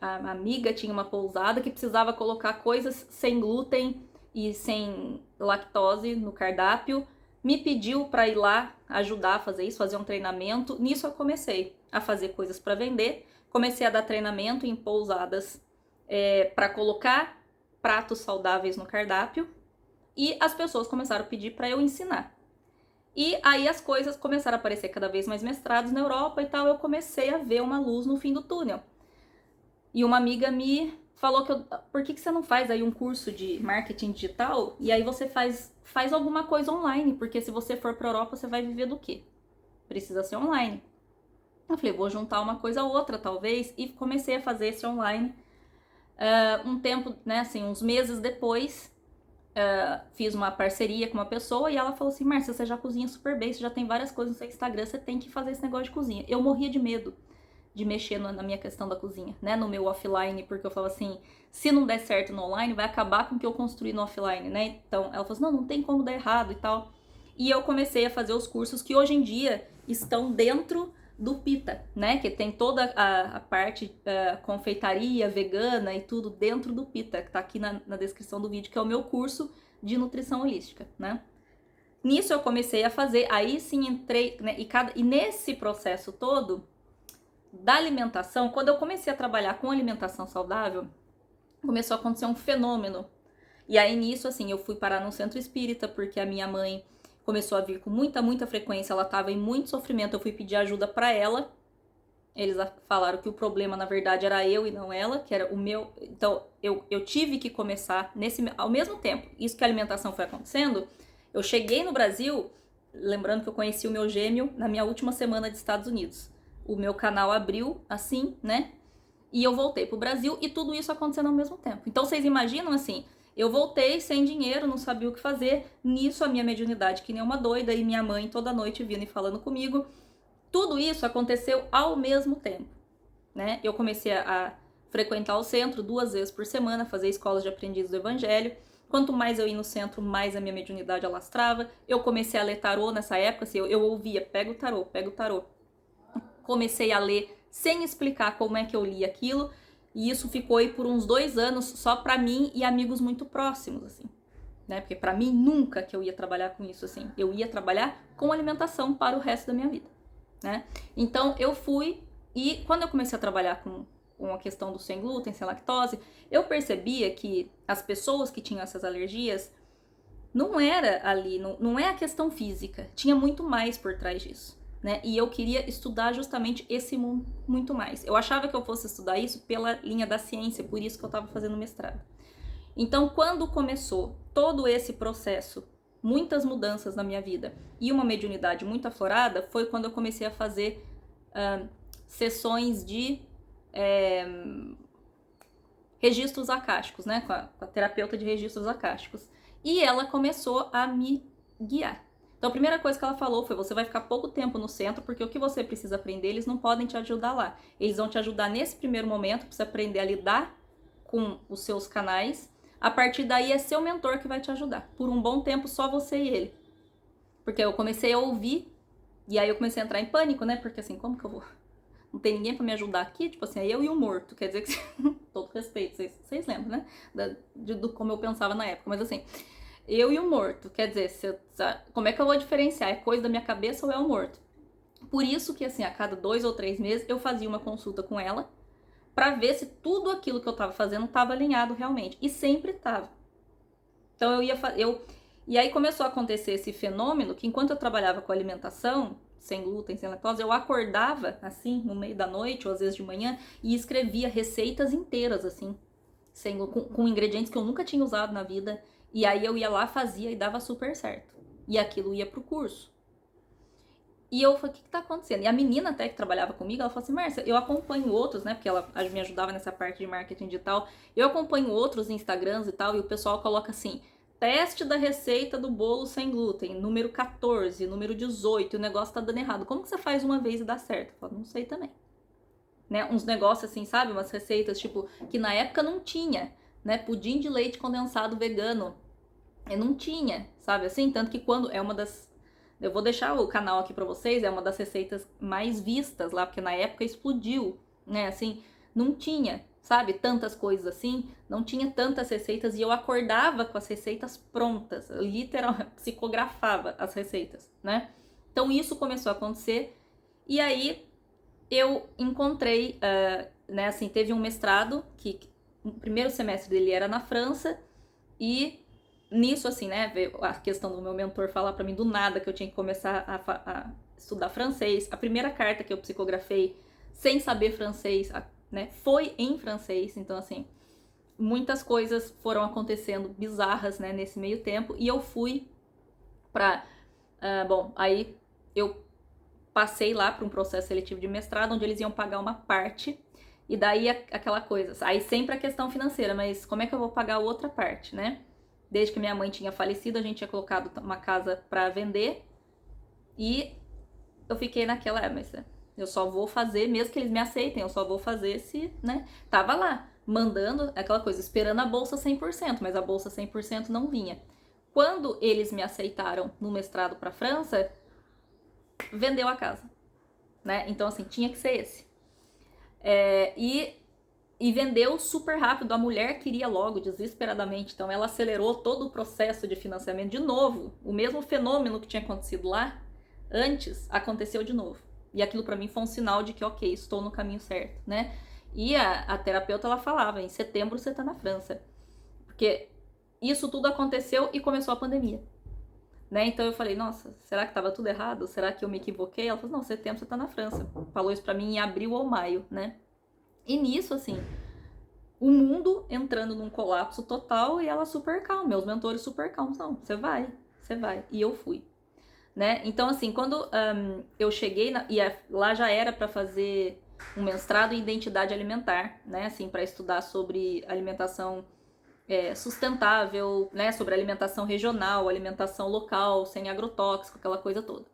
a amiga tinha uma pousada que precisava colocar coisas sem glúten e sem lactose no cardápio. me pediu para ir lá ajudar a fazer isso, fazer um treinamento. Nisso eu comecei a fazer coisas para vender, comecei a dar treinamento em pousadas para colocar pratos saudáveis no cardápio e as pessoas começaram a pedir para eu ensinar. E aí as coisas começaram a aparecer cada vez mais mestrados na Europa e tal, eu comecei a ver uma luz no fim do túnel. E uma amiga me falou por que você não faz aí um curso de marketing digital e aí você faz alguma coisa online, porque se você for para Europa você vai viver do quê? Precisa ser online. Eu falei, vou juntar uma coisa a outra talvez, e comecei a fazer esse online. Um tempo, né, assim, uns meses depois, fiz uma parceria com uma pessoa e ela falou assim, Márcia, você já cozinha super bem, você já tem várias coisas no seu Instagram, você tem que fazer esse negócio de cozinha. Eu morria de medo de mexer na minha questão da cozinha, né, no meu offline, porque eu falava assim, se não der certo no online, vai acabar com o que eu construí no offline, né? Então ela falou assim, não tem como dar errado e tal. E eu comecei a fazer os cursos que hoje em dia estão dentro do Pita, né? Que tem toda a parte confeitaria vegana e tudo dentro do Pita, que tá aqui na descrição do vídeo, que é o meu curso de nutrição holística, né? Nisso eu comecei a fazer, aí sim entrei, né? E nesse processo todo da alimentação, quando eu comecei a trabalhar com alimentação saudável, começou a acontecer um fenômeno. E aí nisso, assim, eu fui parar num centro espírita, porque a minha mãe começou a vir com muita frequência, ela tava em muito sofrimento, eu fui pedir ajuda pra ela. Eles falaram que o problema, na verdade, era eu e não ela, que era o meu... Então, eu tive que começar ao mesmo tempo. Isso que a alimentação foi acontecendo, eu cheguei no Brasil, lembrando que eu conheci o meu gêmeo na minha última semana de Estados Unidos. O meu canal abriu assim, né? E eu voltei pro Brasil e tudo isso acontecendo ao mesmo tempo. Então, vocês imaginam, assim, eu voltei sem dinheiro, não sabia o que fazer. Nisso, a minha mediunidade, que nem uma doida, e minha mãe toda noite vindo e falando comigo. Tudo isso aconteceu ao mesmo tempo, né? Eu comecei a frequentar o centro 2 vezes por semana, fazer escolas de aprendizes do evangelho. Quanto mais eu ia no centro, mais a minha mediunidade alastrava. Eu comecei a ler tarô nessa época, assim, eu ouvia, pega o tarô, pega o tarô. Comecei a ler sem explicar como é que eu li aquilo. E isso ficou aí por uns 2 anos só pra mim e amigos muito próximos, assim. Né? Porque pra mim nunca que eu ia trabalhar com isso, assim. Eu ia trabalhar com alimentação para o resto da minha vida, né? Então eu fui, e quando eu comecei a trabalhar com a questão do sem glúten, sem lactose, eu percebia que as pessoas que tinham essas alergias, não era ali, não é a questão física, tinha muito mais por trás disso. Né? E eu queria estudar justamente esse mundo muito mais. Eu achava que eu fosse estudar isso pela linha da ciência, por isso que eu estava fazendo mestrado. Então, quando começou todo esse processo, muitas mudanças na minha vida e uma mediunidade muito aflorada, foi quando eu comecei a fazer sessões de registros acásticos, né? Com a terapeuta de registros acásticos. E ela começou a me guiar. Então a primeira coisa que ela falou foi, você vai ficar pouco tempo no centro, porque o que você precisa aprender, eles não podem te ajudar lá. Eles vão te ajudar nesse primeiro momento, pra você aprender a lidar com os seus canais. A partir daí é seu mentor que vai te ajudar. Por um bom tempo, só você e ele. Porque eu comecei a ouvir, e aí eu comecei a entrar em pânico, né? Porque assim, como que eu vou? Não tem ninguém pra me ajudar aqui? Tipo assim, é eu e o morto. Quer dizer que, todo respeito, vocês lembram, né? Do como eu pensava na época. Mas assim, eu e o morto. Quer dizer, como é que eu vou diferenciar? É coisa da minha cabeça ou é o morto? Por isso que, assim, a cada 2 ou 3 meses, eu fazia uma consulta com ela pra ver se tudo aquilo que eu tava fazendo tava alinhado realmente. E sempre tava. Então e aí começou a acontecer esse fenômeno que enquanto eu trabalhava com alimentação, sem glúten, sem lactose, eu acordava, assim, no meio da noite ou às vezes de manhã, e escrevia receitas inteiras, assim, com ingredientes que eu nunca tinha usado na vida. E aí eu ia lá, fazia e dava super certo. E aquilo ia pro curso. E eu falei, o que tá acontecendo? E a menina até que trabalhava comigo, ela falou assim, Márcia, eu acompanho outros, né? Porque ela me ajudava nessa parte de marketing digital. Eu acompanho outros Instagrams e tal, e o pessoal coloca assim, teste da receita do bolo sem glúten, número 14, número 18, o negócio tá dando errado. Como que você faz uma vez e dá certo? Eu falo, não sei também. Né? Uns negócios assim, sabe? Umas receitas, tipo, que na época não tinha, né? Pudim de leite condensado vegano. Eu não tinha, sabe assim? Tanto que quando é uma das... Eu vou deixar o canal aqui pra vocês, é uma das receitas mais vistas lá, porque na época explodiu, né? Assim, não tinha, sabe? Tantas coisas assim, não tinha tantas receitas e eu acordava com as receitas prontas, eu literalmente psicografava as receitas, né? Então isso começou a acontecer e aí eu encontrei, né, assim, teve um mestrado que o primeiro semestre dele era na França e nisso, assim, né, veio a questão do meu mentor falar pra mim do nada que eu tinha que começar a estudar francês. A primeira carta que eu psicografei sem saber francês, né, foi em francês. Então, assim, muitas coisas foram acontecendo bizarras, né, nesse meio tempo. E eu fui pra... bom, aí eu passei lá para um processo seletivo de mestrado, onde eles iam pagar uma parte. E daí aquela coisa, aí sempre a questão financeira, mas como é que eu vou pagar a outra parte, né? Desde que minha mãe tinha falecido, a gente tinha colocado uma casa para vender. E eu fiquei naquela, mas eu só vou fazer, mesmo que eles me aceitem, eu só vou fazer se, né? Tava lá, mandando aquela coisa, esperando a bolsa 100%, mas a bolsa 100% não vinha. Quando eles me aceitaram no mestrado para França, vendeu a casa, né? Então, assim, tinha que ser esse. E vendeu super rápido. A mulher queria logo, desesperadamente. Então ela acelerou todo o processo de financiamento de novo. O mesmo fenômeno que tinha acontecido lá antes aconteceu de novo. E aquilo para mim foi um sinal de que, ok, estou no caminho certo, né? E a terapeuta, ela falava, em setembro você tá na França. Porque isso tudo aconteceu e começou a pandemia. Né? Então eu falei, nossa, será que tava tudo errado? Será que eu me equivoquei? Ela falou, não, setembro você tá na França. Falou isso pra mim em abril ou maio, né? E nisso, assim, o mundo entrando num colapso total e ela super calma, meus mentores super calmos. Não, você vai. E eu fui, né? Então, assim, quando eu cheguei, lá já era para fazer um mestrado em identidade alimentar, né? Assim, para estudar sobre alimentação sustentável, né? Sobre alimentação regional, alimentação local, sem agrotóxico, aquela coisa toda.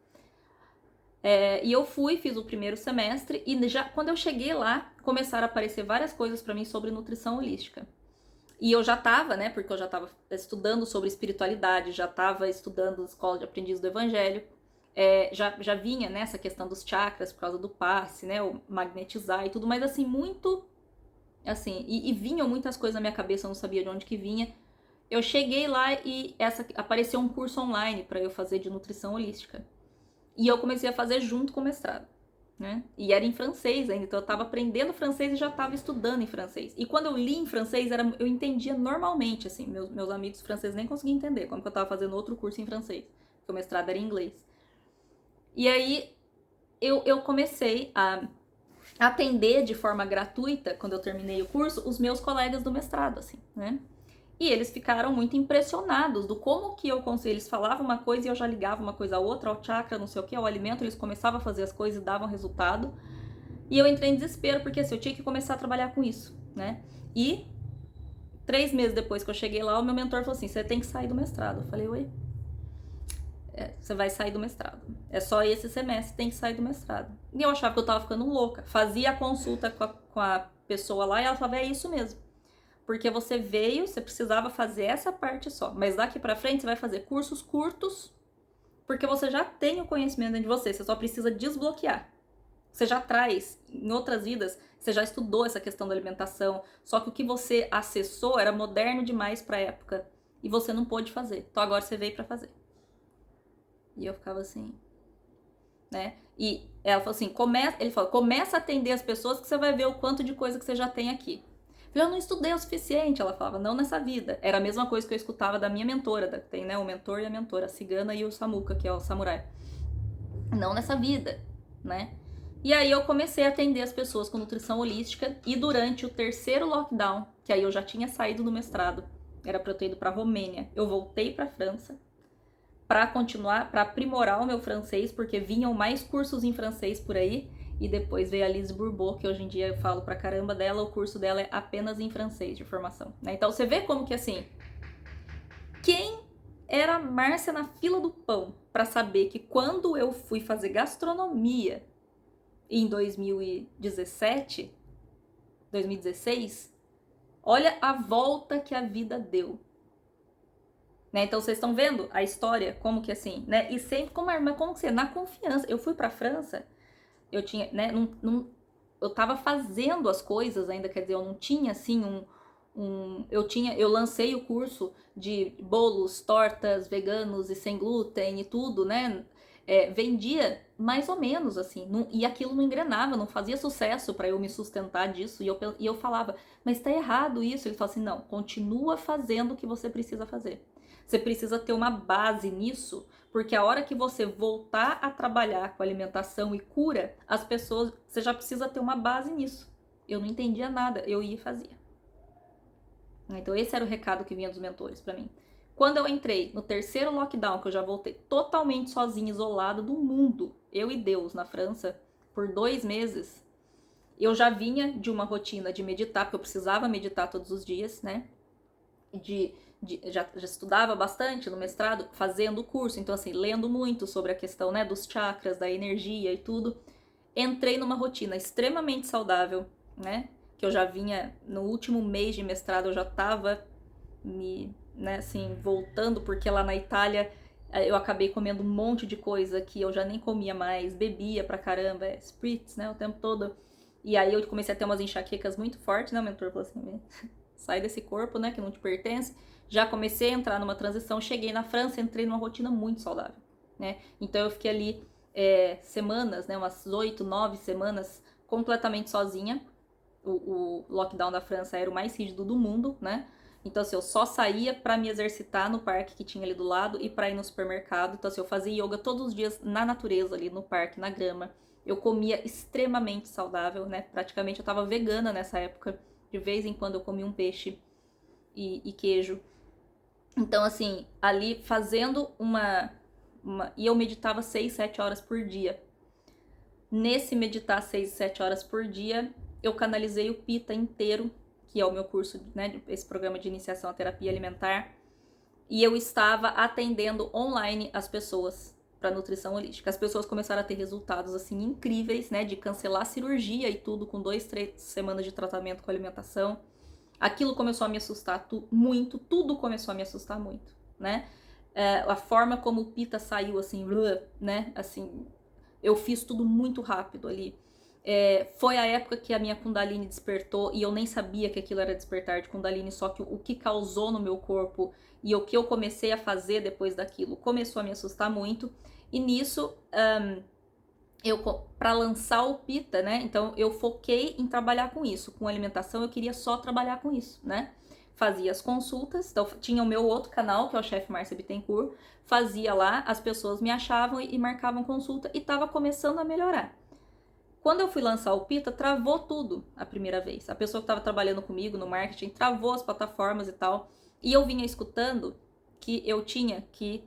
E eu fui, fiz o primeiro semestre e já quando eu cheguei lá, começaram a aparecer várias coisas para mim sobre nutrição holística. E eu já tava, né, porque eu já tava estudando sobre espiritualidade, já tava estudando escola de aprendiz do evangelho, já vinha nessa questão dos chakras por causa do passe, né, o magnetizar e tudo, mas assim, muito, assim, e vinham muitas coisas na minha cabeça, eu não sabia de onde que vinha. Eu cheguei lá e apareceu um curso online para eu fazer de nutrição holística. E eu comecei a fazer junto com o mestrado, né? E era em francês ainda, então eu tava aprendendo francês e já tava estudando em francês. E quando eu li em francês, eu entendia normalmente, assim, meus amigos franceses nem conseguiam entender como que eu tava fazendo outro curso em francês, porque o mestrado era em inglês. E aí eu comecei a atender de forma gratuita, quando eu terminei o curso, os meus colegas do mestrado, assim, né? E eles ficaram muito impressionados do como que eu consegui. Eles falavam uma coisa e eu já ligava uma coisa a outra, ao chakra, não sei o que, ao alimento. Eles começavam a fazer as coisas e davam resultado. E eu entrei em desespero, porque assim, eu tinha que começar a trabalhar com isso, né? E 3 meses depois que eu cheguei lá, o meu mentor falou assim, você tem que sair do mestrado. Eu falei, oi? Você vai sair do mestrado. É só esse semestre, tem que sair do mestrado. E eu achava que eu tava ficando louca. Fazia a consulta com a pessoa lá e ela falava, é isso mesmo. Porque você veio, você precisava fazer essa parte só. Mas daqui pra frente você vai fazer cursos curtos, porque você já tem o conhecimento dentro de você, você só precisa desbloquear. Você já traz, em outras vidas, você já estudou essa questão da alimentação, só que o que você acessou era moderno demais pra época e você não pôde fazer. Então agora você veio pra fazer. E eu ficava assim, né? E ela falou assim, ele falou, começa a atender as pessoas que você vai ver o quanto de coisa que você já tem aqui. Eu não estudei o suficiente, ela falava, não nessa vida. Era a mesma coisa que eu escutava da minha mentora, tem, né, o mentor e a mentora, a cigana e o samuka, que é o samurai. Não nessa vida, né? E aí eu comecei a atender as pessoas com nutrição holística e durante o terceiro lockdown, que aí eu já tinha saído do mestrado, era pra eu ter ido pra Romênia, eu voltei pra França pra continuar, pra aprimorar o meu francês, porque vinham mais cursos em francês por aí. E depois veio a Liz Bourbeau, que hoje em dia eu falo pra caramba dela, o curso dela é apenas em francês de formação, né? Então você vê como que assim, quem era a Márcia na fila do pão pra saber que quando eu fui fazer gastronomia em 2017, 2016, olha a volta que a vida deu. Né? Então vocês estão vendo a história, como que assim, né? E sempre como que você, na confiança, eu fui pra França, eu tinha, né, eu tava fazendo as coisas ainda, quer dizer, eu não tinha assim eu lancei o curso de bolos, tortas veganos e sem glúten e tudo, né? Vendia mais ou menos assim, e aquilo não engrenava, não fazia sucesso para eu me sustentar disso. E eu falava, mas tá errado isso. Ele falou assim: não, continua fazendo o que você precisa fazer. Você precisa ter uma base nisso, porque a hora que você voltar a trabalhar com alimentação e cura, as pessoas, você já precisa ter uma base nisso. Eu não entendia nada, eu ia e fazia. Então esse era o recado que vinha dos mentores para mim. Quando eu entrei no terceiro lockdown, que eu já voltei totalmente sozinha, isolada do mundo, eu e Deus na França, por 2 meses, eu já vinha de uma rotina de meditar, porque eu precisava meditar todos os dias, né? Já estudava bastante no mestrado, fazendo o curso, então assim, lendo muito sobre a questão, né, dos chakras, da energia e tudo. Entrei numa rotina extremamente saudável, né? Que eu já vinha, no último mês de mestrado, eu já tava né, assim, voltando, porque lá na Itália eu acabei comendo um monte de coisa que eu já nem comia mais, bebia pra caramba, spritz, né, o tempo todo. E aí eu comecei a ter umas enxaquecas muito fortes, né, o mentor falou assim, sai desse corpo, né, que não te pertence. Já comecei a entrar numa transição, cheguei na França, entrei numa rotina muito saudável, né. Então eu fiquei ali semanas, né, umas 8, 9 semanas completamente sozinha. O lockdown da França era o mais rígido do mundo, né? Então, assim, eu só saía para me exercitar no parque que tinha ali do lado e para ir no supermercado. Então, assim, eu fazia yoga todos os dias na natureza, ali no parque, na grama. Eu comia extremamente saudável, né? Praticamente eu tava vegana nessa época. De vez em quando eu comia um peixe e queijo. Então, assim, ali fazendo E eu meditava 6, 7 horas por dia. Nesse meditar 6, 7 horas por dia, eu canalizei o Pitta inteiro, que é o meu curso, né, esse programa de iniciação à terapia alimentar, e eu estava atendendo online as pessoas para nutrição holística. As pessoas começaram a ter resultados assim incríveis, né, de cancelar a cirurgia e tudo com 2, 3 semanas de tratamento com alimentação. Aquilo começou a me assustar muito, tudo começou a me assustar muito, né? A forma como o Pitta saiu assim, né, assim, eu fiz tudo muito rápido ali. Foi a época que a minha Kundalini despertou e eu nem sabia que aquilo era despertar de Kundalini, só que o que causou no meu corpo e o que eu comecei a fazer depois daquilo começou a me assustar muito. E nisso, para lançar o Pitta, né? Então eu foquei em trabalhar com isso, com alimentação. Eu queria só trabalhar com isso, né? Fazia as consultas, então tinha o meu outro canal, que é o Chefe Márcia Bittencourt, fazia lá, as pessoas me achavam e marcavam consulta e tava começando a melhorar. Quando eu fui lançar o Pitta, travou tudo a primeira vez. A pessoa que estava trabalhando comigo no marketing travou as plataformas e tal. E eu vinha escutando que eu tinha que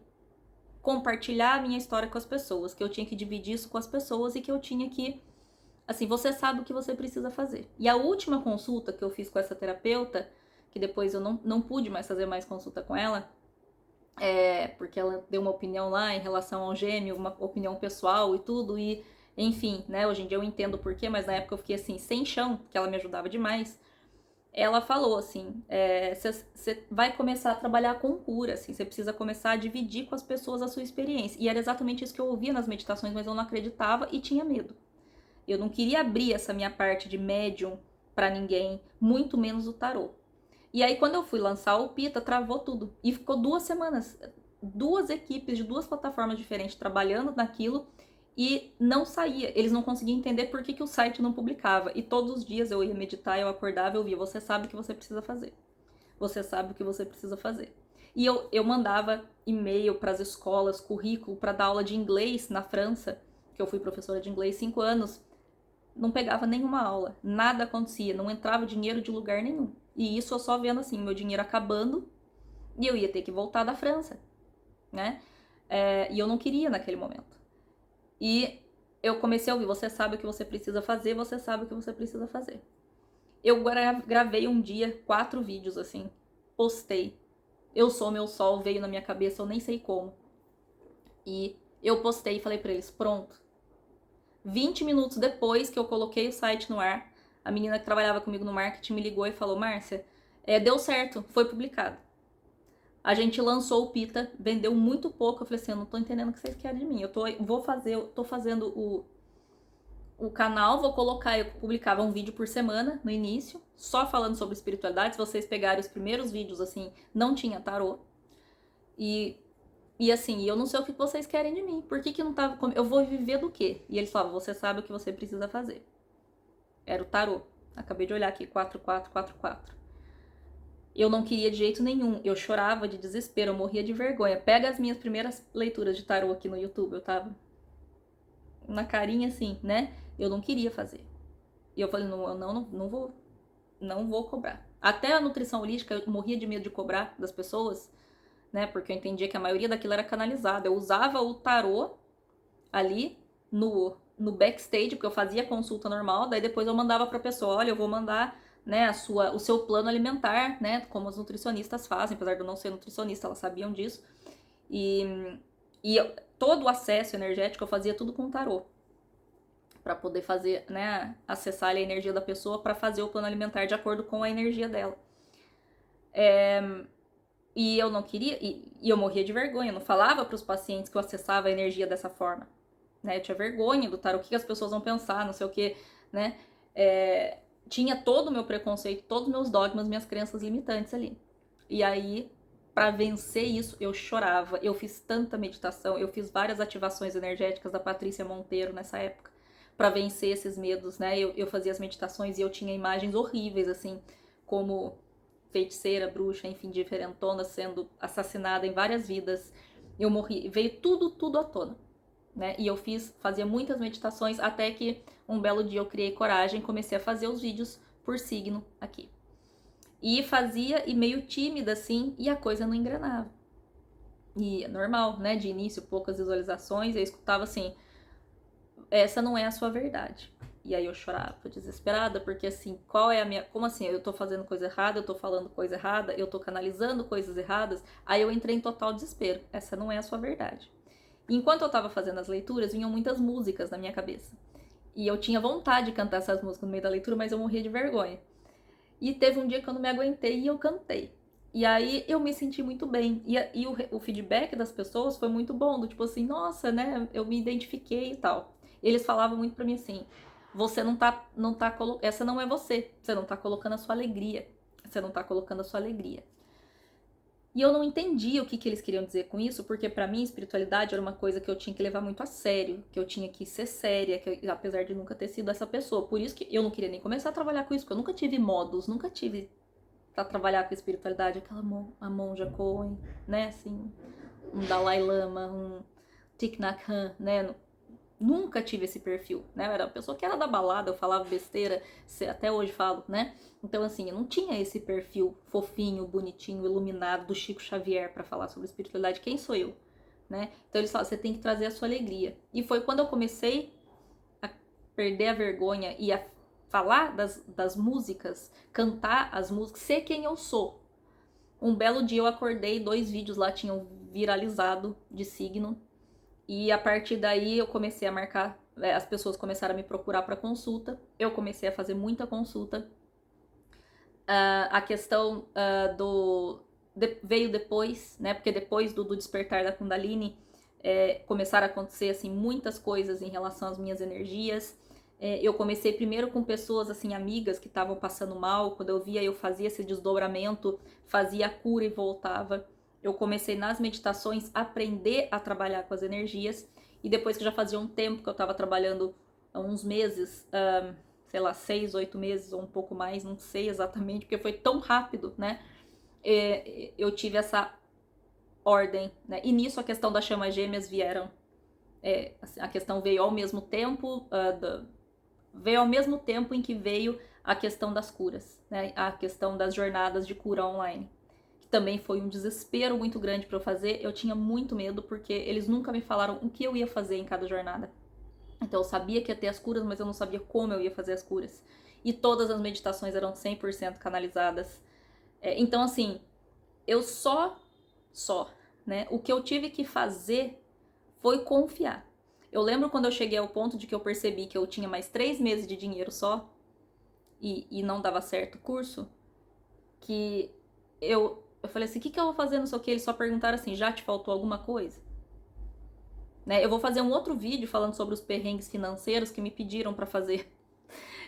compartilhar a minha história com as pessoas, que eu tinha que dividir isso com as pessoas e que eu tinha que, assim, você sabe o que você precisa fazer. E a última consulta que eu fiz com essa terapeuta, que depois eu não pude mais fazer mais consulta com ela, porque ela deu uma opinião lá em relação ao gêmeo, uma opinião pessoal e tudo, e enfim, né, hoje em dia eu entendo o porquê, mas na época eu fiquei assim, sem chão, que ela me ajudava demais. Ela falou assim, você vai começar a trabalhar com cura, assim, você precisa começar a dividir com as pessoas a sua experiência. E era exatamente isso que eu ouvia nas meditações, mas eu não acreditava e tinha medo. Eu não queria abrir essa minha parte de médium para ninguém, muito menos o tarô. E aí, quando eu fui lançar o Pitta, travou tudo. E ficou 2 semanas, 2 equipes de 2 plataformas diferentes trabalhando naquilo e não saía. Eles não conseguiam entender por que o site não publicava. E todos os dias eu ia meditar, eu acordava e eu via, você sabe o que você precisa fazer. Você sabe o que você precisa fazer. E eu mandava e-mail para as escolas, currículo, para dar aula de inglês na França, que eu fui professora de inglês 5 anos. Não pegava nenhuma aula, nada acontecia, não entrava dinheiro de lugar nenhum. E isso eu só vendo assim, meu dinheiro acabando e eu ia ter que voltar da França, né? E eu não queria naquele momento. E eu comecei a ouvir, você sabe o que você precisa fazer, você sabe o que você precisa fazer. Eu gravei um dia 4 vídeos assim, postei. Eu sou meu sol, veio na minha cabeça, eu nem sei como. E eu postei e falei pra eles, pronto. 20 minutos depois que eu coloquei o site no ar, a menina que trabalhava comigo no marketing me ligou e falou, Márcia, deu certo, foi publicado. A gente lançou o Pitta, vendeu muito pouco. Eu falei assim, eu não tô entendendo o que vocês querem de mim. Eu tô fazendo o canal, vou colocar, eu publicava um vídeo por semana no início, só falando sobre espiritualidade. Se vocês pegarem os primeiros vídeos, assim, não tinha tarô. E assim, eu não sei o que vocês querem de mim. Por que que não tava... Eu vou viver do quê? E eles falavam, você sabe o que você precisa fazer. Era o tarô. Acabei de olhar aqui, 4444. Eu não queria de jeito nenhum. Eu chorava de desespero, eu morria de vergonha. Pega as minhas primeiras leituras de tarô aqui no YouTube. Eu tava na carinha assim, né? Eu não queria fazer. E eu falei, não vou cobrar. Até a nutrição holística, eu morria de medo de cobrar das pessoas, né? Porque eu entendia que a maioria daquilo era canalizado. Eu usava o tarô ali no backstage, porque eu fazia consulta normal, daí depois eu mandava pra pessoa, olha, eu vou mandar, né, o seu plano alimentar, né, como as nutricionistas fazem, apesar de eu não ser nutricionista, elas sabiam disso. E todo o acesso energético eu fazia tudo com o tarô, para poder fazer, né, acessar a energia da pessoa para fazer o plano alimentar de acordo com a energia dela. E eu não queria, e eu morria de vergonha, eu não falava para os pacientes que eu acessava a energia dessa forma, né? Eu tinha vergonha do tarot, o que as pessoas vão pensar, não sei o que, né? Tinha todo o meu preconceito, todos os meus dogmas, minhas crenças limitantes ali. E aí, para vencer isso, eu chorava, eu fiz tanta meditação, eu fiz várias ativações energéticas da Patrícia Monteiro nessa época, para vencer esses medos, né? Eu fazia as meditações e eu tinha imagens horríveis, assim, como feiticeira, bruxa, enfim, diferentona, sendo assassinada em várias vidas. Eu morri, veio tudo à tona, né? E eu fazia muitas meditações até que um belo dia eu criei coragem, comecei a fazer os vídeos por signo aqui. E fazia e meio tímida assim, e a coisa não engrenava. E é normal, né? De início, poucas visualizações, eu escutava assim: essa não é a sua verdade. E aí eu chorava, desesperada, porque assim, qual é a minha... Como assim? Eu tô fazendo coisa errada, eu tô falando coisa errada, eu tô canalizando coisas erradas. Aí eu entrei em total desespero. Essa não é a sua verdade. E enquanto eu tava fazendo as leituras, vinham muitas músicas na minha cabeça. E eu tinha vontade de cantar essas músicas no meio da leitura, mas eu morria de vergonha. E teve um dia que eu não me aguentei e eu cantei. E aí eu me senti muito bem. E o feedback das pessoas foi muito bom, do tipo assim, nossa, né, eu me identifiquei e tal. Eles falavam muito pra mim assim, você essa não é você não tá colocando a sua alegria. Você não tá colocando a sua alegria. E eu não entendia o que eles queriam dizer com isso, porque pra mim espiritualidade era uma coisa que eu tinha que levar muito a sério, que eu tinha que ser séria, apesar de nunca ter sido essa pessoa. Por isso que eu não queria nem começar a trabalhar com isso, porque eu nunca tive modos, nunca tive pra trabalhar com espiritualidade, a monja Coen, né, assim, um Dalai Lama, um Thich Nhat Hanh, né, nunca tive esse perfil, né? Eu era uma pessoa que era da balada, eu falava besteira, até hoje falo, né? Então, assim, eu não tinha esse perfil fofinho, bonitinho, iluminado do Chico Xavier para falar sobre espiritualidade. Quem sou eu, né? Então eles falam, você tem que trazer a sua alegria. E foi quando eu comecei a perder a vergonha e a falar das músicas, cantar as músicas, ser quem eu sou. Um belo dia eu acordei, 2 vídeos lá tinham viralizado de signo. E a partir daí eu comecei a marcar, as pessoas começaram a me procurar para consulta, eu comecei a fazer muita consulta. A questão veio depois, né? Porque depois do despertar da Kundalini, começaram a acontecer assim muitas coisas em relação às minhas energias. Eu comecei primeiro com pessoas assim, amigas que estavam passando mal. Quando eu via, eu fazia esse desdobramento, fazia a cura e voltava. Eu comecei nas meditações a aprender a trabalhar com as energias. E depois que já fazia um tempo que eu estava trabalhando, há uns meses, sei lá, 6, 8 meses ou um pouco mais, não sei exatamente, porque foi tão rápido, né? Eu tive essa ordem, né? E nisso a questão das chamas gêmeas vieram. Assim, a questão veio ao mesmo tempo, veio ao mesmo tempo em que veio a questão das curas, né? A questão das jornadas de cura online. Também foi um desespero muito grande para eu fazer. Eu tinha muito medo porque eles nunca me falaram o que eu ia fazer em cada jornada. Então eu sabia que ia ter as curas, mas eu não sabia como eu ia fazer as curas. E todas as meditações eram 100% canalizadas. Então assim, eu né? O que eu tive que fazer foi confiar. Eu lembro quando eu cheguei ao ponto de que eu percebi que eu tinha mais 3 meses de dinheiro só e não dava certo o curso, que eu falei assim, o que eu vou fazer, não sei o que. Eles só perguntaram assim, já te faltou alguma coisa? né? Eu vou fazer um outro vídeo falando sobre os perrengues financeiros que me pediram para fazer.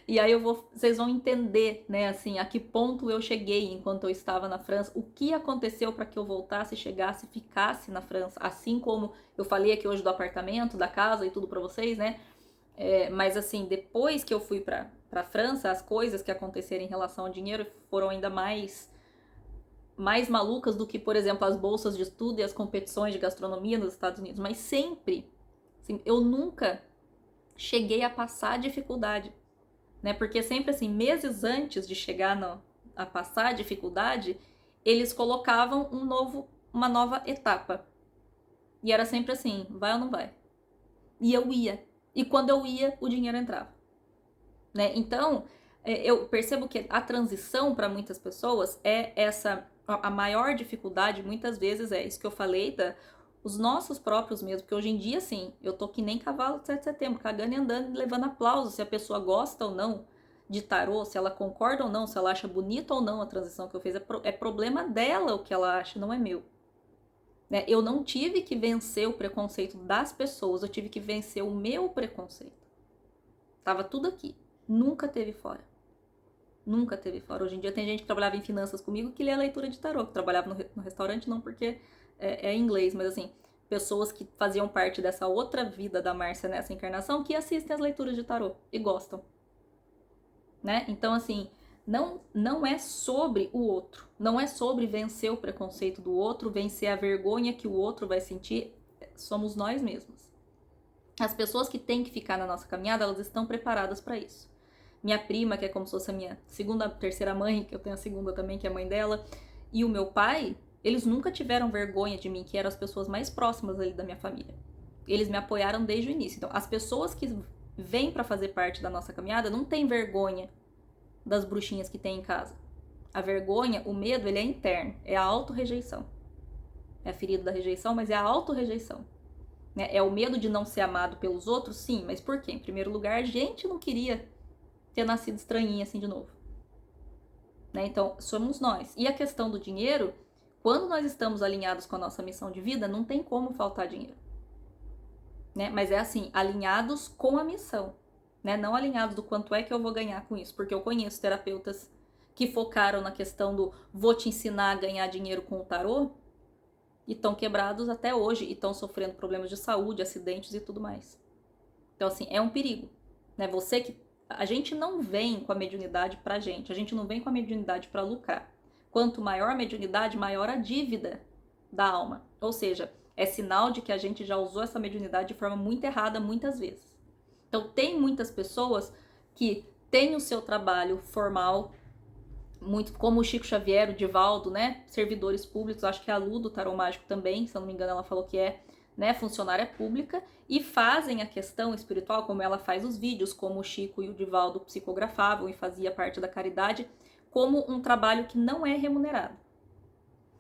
E aí vocês vão entender, né, assim, a que ponto eu cheguei enquanto eu estava na França, o que aconteceu para que eu voltasse, chegasse, ficasse na França, assim como eu falei aqui hoje do apartamento, da casa e tudo para vocês, né? Mas assim, depois que eu fui para França, as coisas que aconteceram em relação ao dinheiro foram ainda mais malucas do que, por exemplo, as bolsas de estudo e as competições de gastronomia nos Estados Unidos. Mas sempre, assim, eu nunca cheguei a passar dificuldade, né? Porque sempre assim, meses antes de chegar a passar a dificuldade, eles colocavam uma nova etapa. E era sempre assim, vai ou não vai? E eu ia. E quando eu ia, o dinheiro entrava, né? Então, eu percebo que a transição para muitas pessoas é essa, a maior dificuldade muitas vezes é isso que eu falei, os nossos próprios mesmo, porque hoje em dia, sim, eu tô que nem cavalo de 7 de setembro, cagando e andando, levando aplauso, se a pessoa gosta ou não de tarô, se ela concorda ou não, se ela acha bonita ou não a transição que eu fiz, é problema dela o que ela acha, não é meu. Né? Eu não tive que vencer o preconceito das pessoas, eu tive que vencer o meu preconceito. Tava tudo aqui, nunca teve fora. Nunca teve fora. Hoje em dia tem gente que trabalhava em finanças comigo que lê a leitura de tarô, que trabalhava no restaurante não porque é inglês, mas assim, pessoas que faziam parte dessa outra vida da Márcia nessa encarnação que assistem as leituras de tarô e gostam, né? Então assim, não é sobre o outro, não é sobre vencer o preconceito do outro, vencer a vergonha que o outro vai sentir, somos nós mesmos. As pessoas que têm que ficar na nossa caminhada, elas estão preparadas para isso. Minha prima, que é como se fosse a minha terceira mãe, que eu tenho a segunda também, que é a mãe dela, e o meu pai, eles nunca tiveram vergonha de mim, que eram as pessoas mais próximas ali da minha família. Eles me apoiaram desde o início. Então, as pessoas que vêm para fazer parte da nossa caminhada não têm vergonha das bruxinhas que tem em casa. A vergonha, o medo, ele é interno, é a autorrejeição. É a ferida da rejeição, mas é a autorrejeição. É o medo de não ser amado pelos outros, sim, mas por quê? Em primeiro lugar, a gente não queria ter nascido estranhinha assim de novo. Né? Então, somos nós. E a questão do dinheiro, quando nós estamos alinhados com a nossa missão de vida, não tem como faltar dinheiro. Né? Mas é assim, alinhados com a missão. Né? Não alinhados do quanto é que eu vou ganhar com isso. Porque eu conheço terapeutas que focaram na questão do vou te ensinar a ganhar dinheiro com o tarô e estão quebrados até hoje e estão sofrendo problemas de saúde, acidentes e tudo mais. Então, assim, é um perigo. Né? A gente não vem com a mediunidade pra gente, a gente não vem com a mediunidade para lucrar. Quanto maior a mediunidade, maior a dívida da alma. Ou seja, é sinal de que a gente já usou essa mediunidade de forma muito errada muitas vezes. Então, tem muitas pessoas que têm o seu trabalho formal, muito como o Chico Xavier, o Divaldo, né? Servidores públicos, acho que a Lu do Tarô Mágico também, se eu não me engano, ela falou que é, né, funcionária pública, e fazem a questão espiritual, como ela faz os vídeos, como o Chico e o Divaldo psicografavam e fazia parte da caridade, como um trabalho que não é remunerado.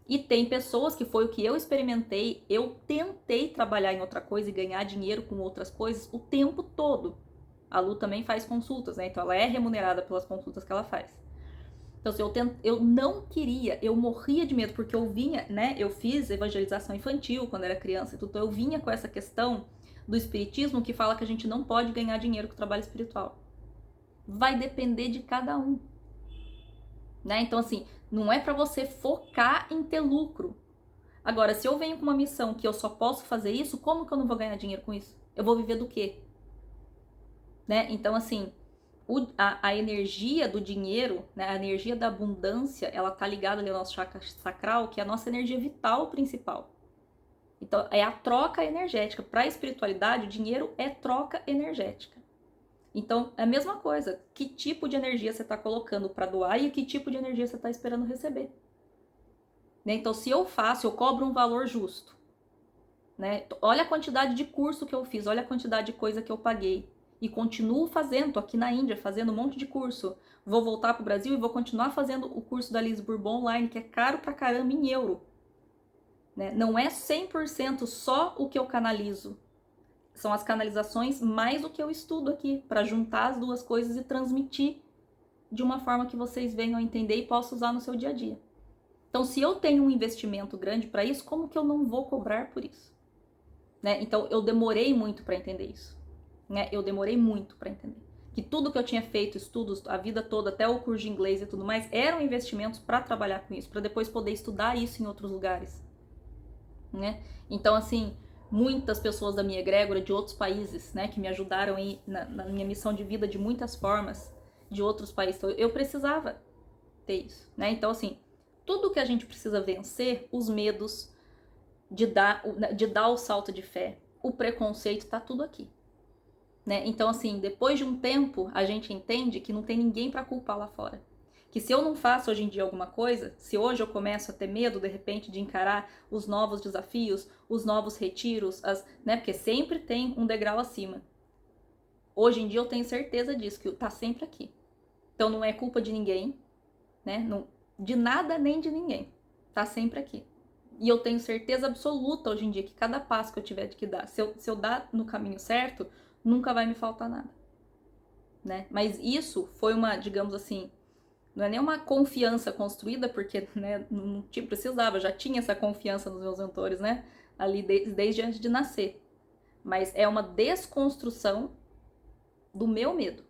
E tem pessoas que foi o que eu experimentei, eu tentei trabalhar em outra coisa e ganhar dinheiro com outras coisas o tempo todo. A Lu também faz consultas, né? Então ela é remunerada pelas consultas que ela faz. Então, assim, eu não queria, eu morria de medo, porque eu vinha, né? Eu fiz evangelização infantil quando era criança, então eu vinha com essa questão do espiritismo que fala que a gente não pode ganhar dinheiro com o trabalho espiritual. Vai depender de cada um. Né? Então, assim, não é para você focar em ter lucro. Agora, se eu venho com uma missão que eu só posso fazer isso, como que eu não vou ganhar dinheiro com isso? Eu vou viver do quê? Né? Então, assim, a energia do dinheiro, né, a energia da abundância, ela tá ligada ali ao nosso chakra sacral, que é a nossa energia vital principal. Então, é a troca energética. Para a espiritualidade, o dinheiro é troca energética. Então, é a mesma coisa. Que tipo de energia você está colocando para doar e que tipo de energia você está esperando receber. Né? Então, se eu cobro um valor justo. Né? Olha a quantidade de curso que eu fiz, olha a quantidade de coisa que eu paguei. E continuo fazendo, tô aqui na Índia, fazendo um monte de curso. Vou voltar pro Brasil e vou continuar fazendo o curso da Liz Bourbon online, que é caro pra caramba em euro. Né? Não é 100% só o que eu canalizo. São as canalizações mais o que eu estudo aqui, para juntar as duas coisas e transmitir de uma forma que vocês venham a entender e possam usar no seu dia a dia. Então, se eu tenho um investimento grande para isso, como que eu não vou cobrar por isso? né? Então eu demorei muito para entender isso, né? Eu demorei muito para entender que tudo que eu tinha feito, estudos a vida toda, até o curso de inglês e tudo mais, eram investimentos para trabalhar com isso, para depois poder estudar isso em outros lugares, né? Então, assim, muitas pessoas da minha egrégora de outros países, né, que me ajudaram aí na minha missão de vida de muitas formas, de outros países. Então, eu precisava ter isso, né? Então, assim, tudo que a gente precisa vencer, os medos de dar o salto de fé, o preconceito, tá tudo aqui, né? Então, assim, depois de um tempo, a gente entende que não tem ninguém para culpar lá fora. Que se eu não faço hoje em dia alguma coisa, se hoje eu começo a ter medo, de repente, de encarar os novos desafios, os novos retiros, né? Porque sempre tem um degrau acima. Hoje em dia eu tenho certeza disso, que tá sempre aqui. Então não é culpa de ninguém, né? Não, de nada nem de ninguém. Tá sempre aqui. E eu tenho certeza absoluta hoje em dia que cada passo que eu tiver que dar, se eu dar no caminho certo, nunca vai me faltar nada, né? Mas isso foi uma, digamos assim, não é nem uma confiança construída, porque, né, não precisava, já tinha essa confiança nos meus mentores, né? Ali desde antes de nascer. Mas é uma desconstrução do meu medo,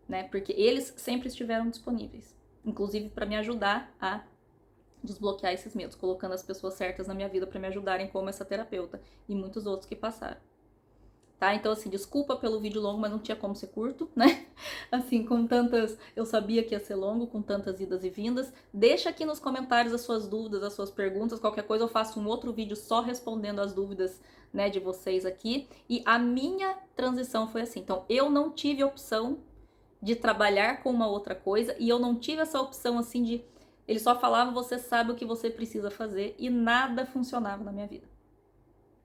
né? Porque eles sempre estiveram disponíveis, inclusive para me ajudar a desbloquear esses medos, colocando as pessoas certas na minha vida para me ajudarem como essa terapeuta e muitos outros que passaram. Tá? Então, assim, desculpa pelo vídeo longo, mas não tinha como ser curto, né? Assim, com tantas... Eu sabia que ia ser longo, com tantas idas e vindas. Deixa aqui nos comentários as suas dúvidas, as suas perguntas. Qualquer coisa eu faço um outro vídeo só respondendo as dúvidas, né, de vocês aqui. E a minha transição foi assim. Então, eu não tive opção de trabalhar com uma outra coisa e eu não tive essa opção, assim, de... Eles só falavam, você sabe o que você precisa fazer, e nada funcionava na minha vida,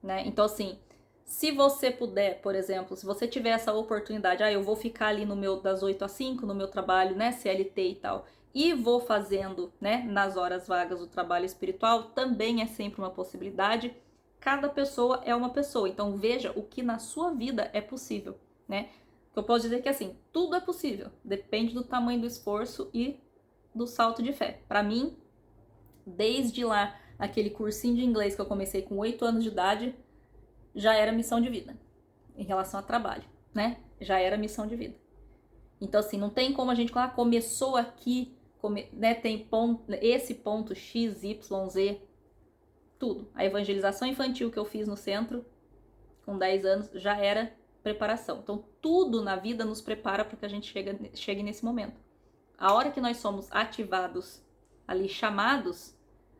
né? Então, assim... Se você puder, por exemplo, se você tiver essa oportunidade, eu vou ficar ali no meu das 8 às 5 no meu trabalho, né, CLT e tal, e vou fazendo, né, nas horas vagas o trabalho espiritual, também é sempre uma possibilidade. Cada pessoa é uma pessoa, então veja o que na sua vida é possível, né? Eu posso dizer que assim, tudo é possível, depende do tamanho do esforço e do salto de fé. Para mim, desde lá, aquele cursinho de inglês que eu comecei com 8 anos de idade, já era missão de vida, em relação a trabalho, né? Já era missão de vida. Então, assim, não tem como a gente falar, começou aqui, né? Tem ponto, esse ponto X, Y, Z, tudo. A evangelização infantil que eu fiz no centro, com 10 anos, já era preparação. Então, tudo na vida nos prepara para que a gente chegue nesse momento. A hora que nós somos ativados, ali, chamados,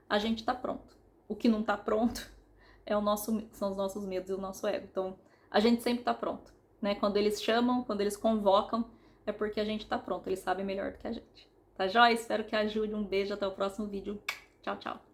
a gente tá pronto. O que não tá pronto são os nossos medos e o nosso ego. Então, a gente sempre tá pronto, né? Quando eles chamam, quando eles convocam, é porque a gente tá pronto. Eles sabem melhor do que a gente. Tá joia? Espero que ajude. Um beijo, até o próximo vídeo. Tchau, tchau.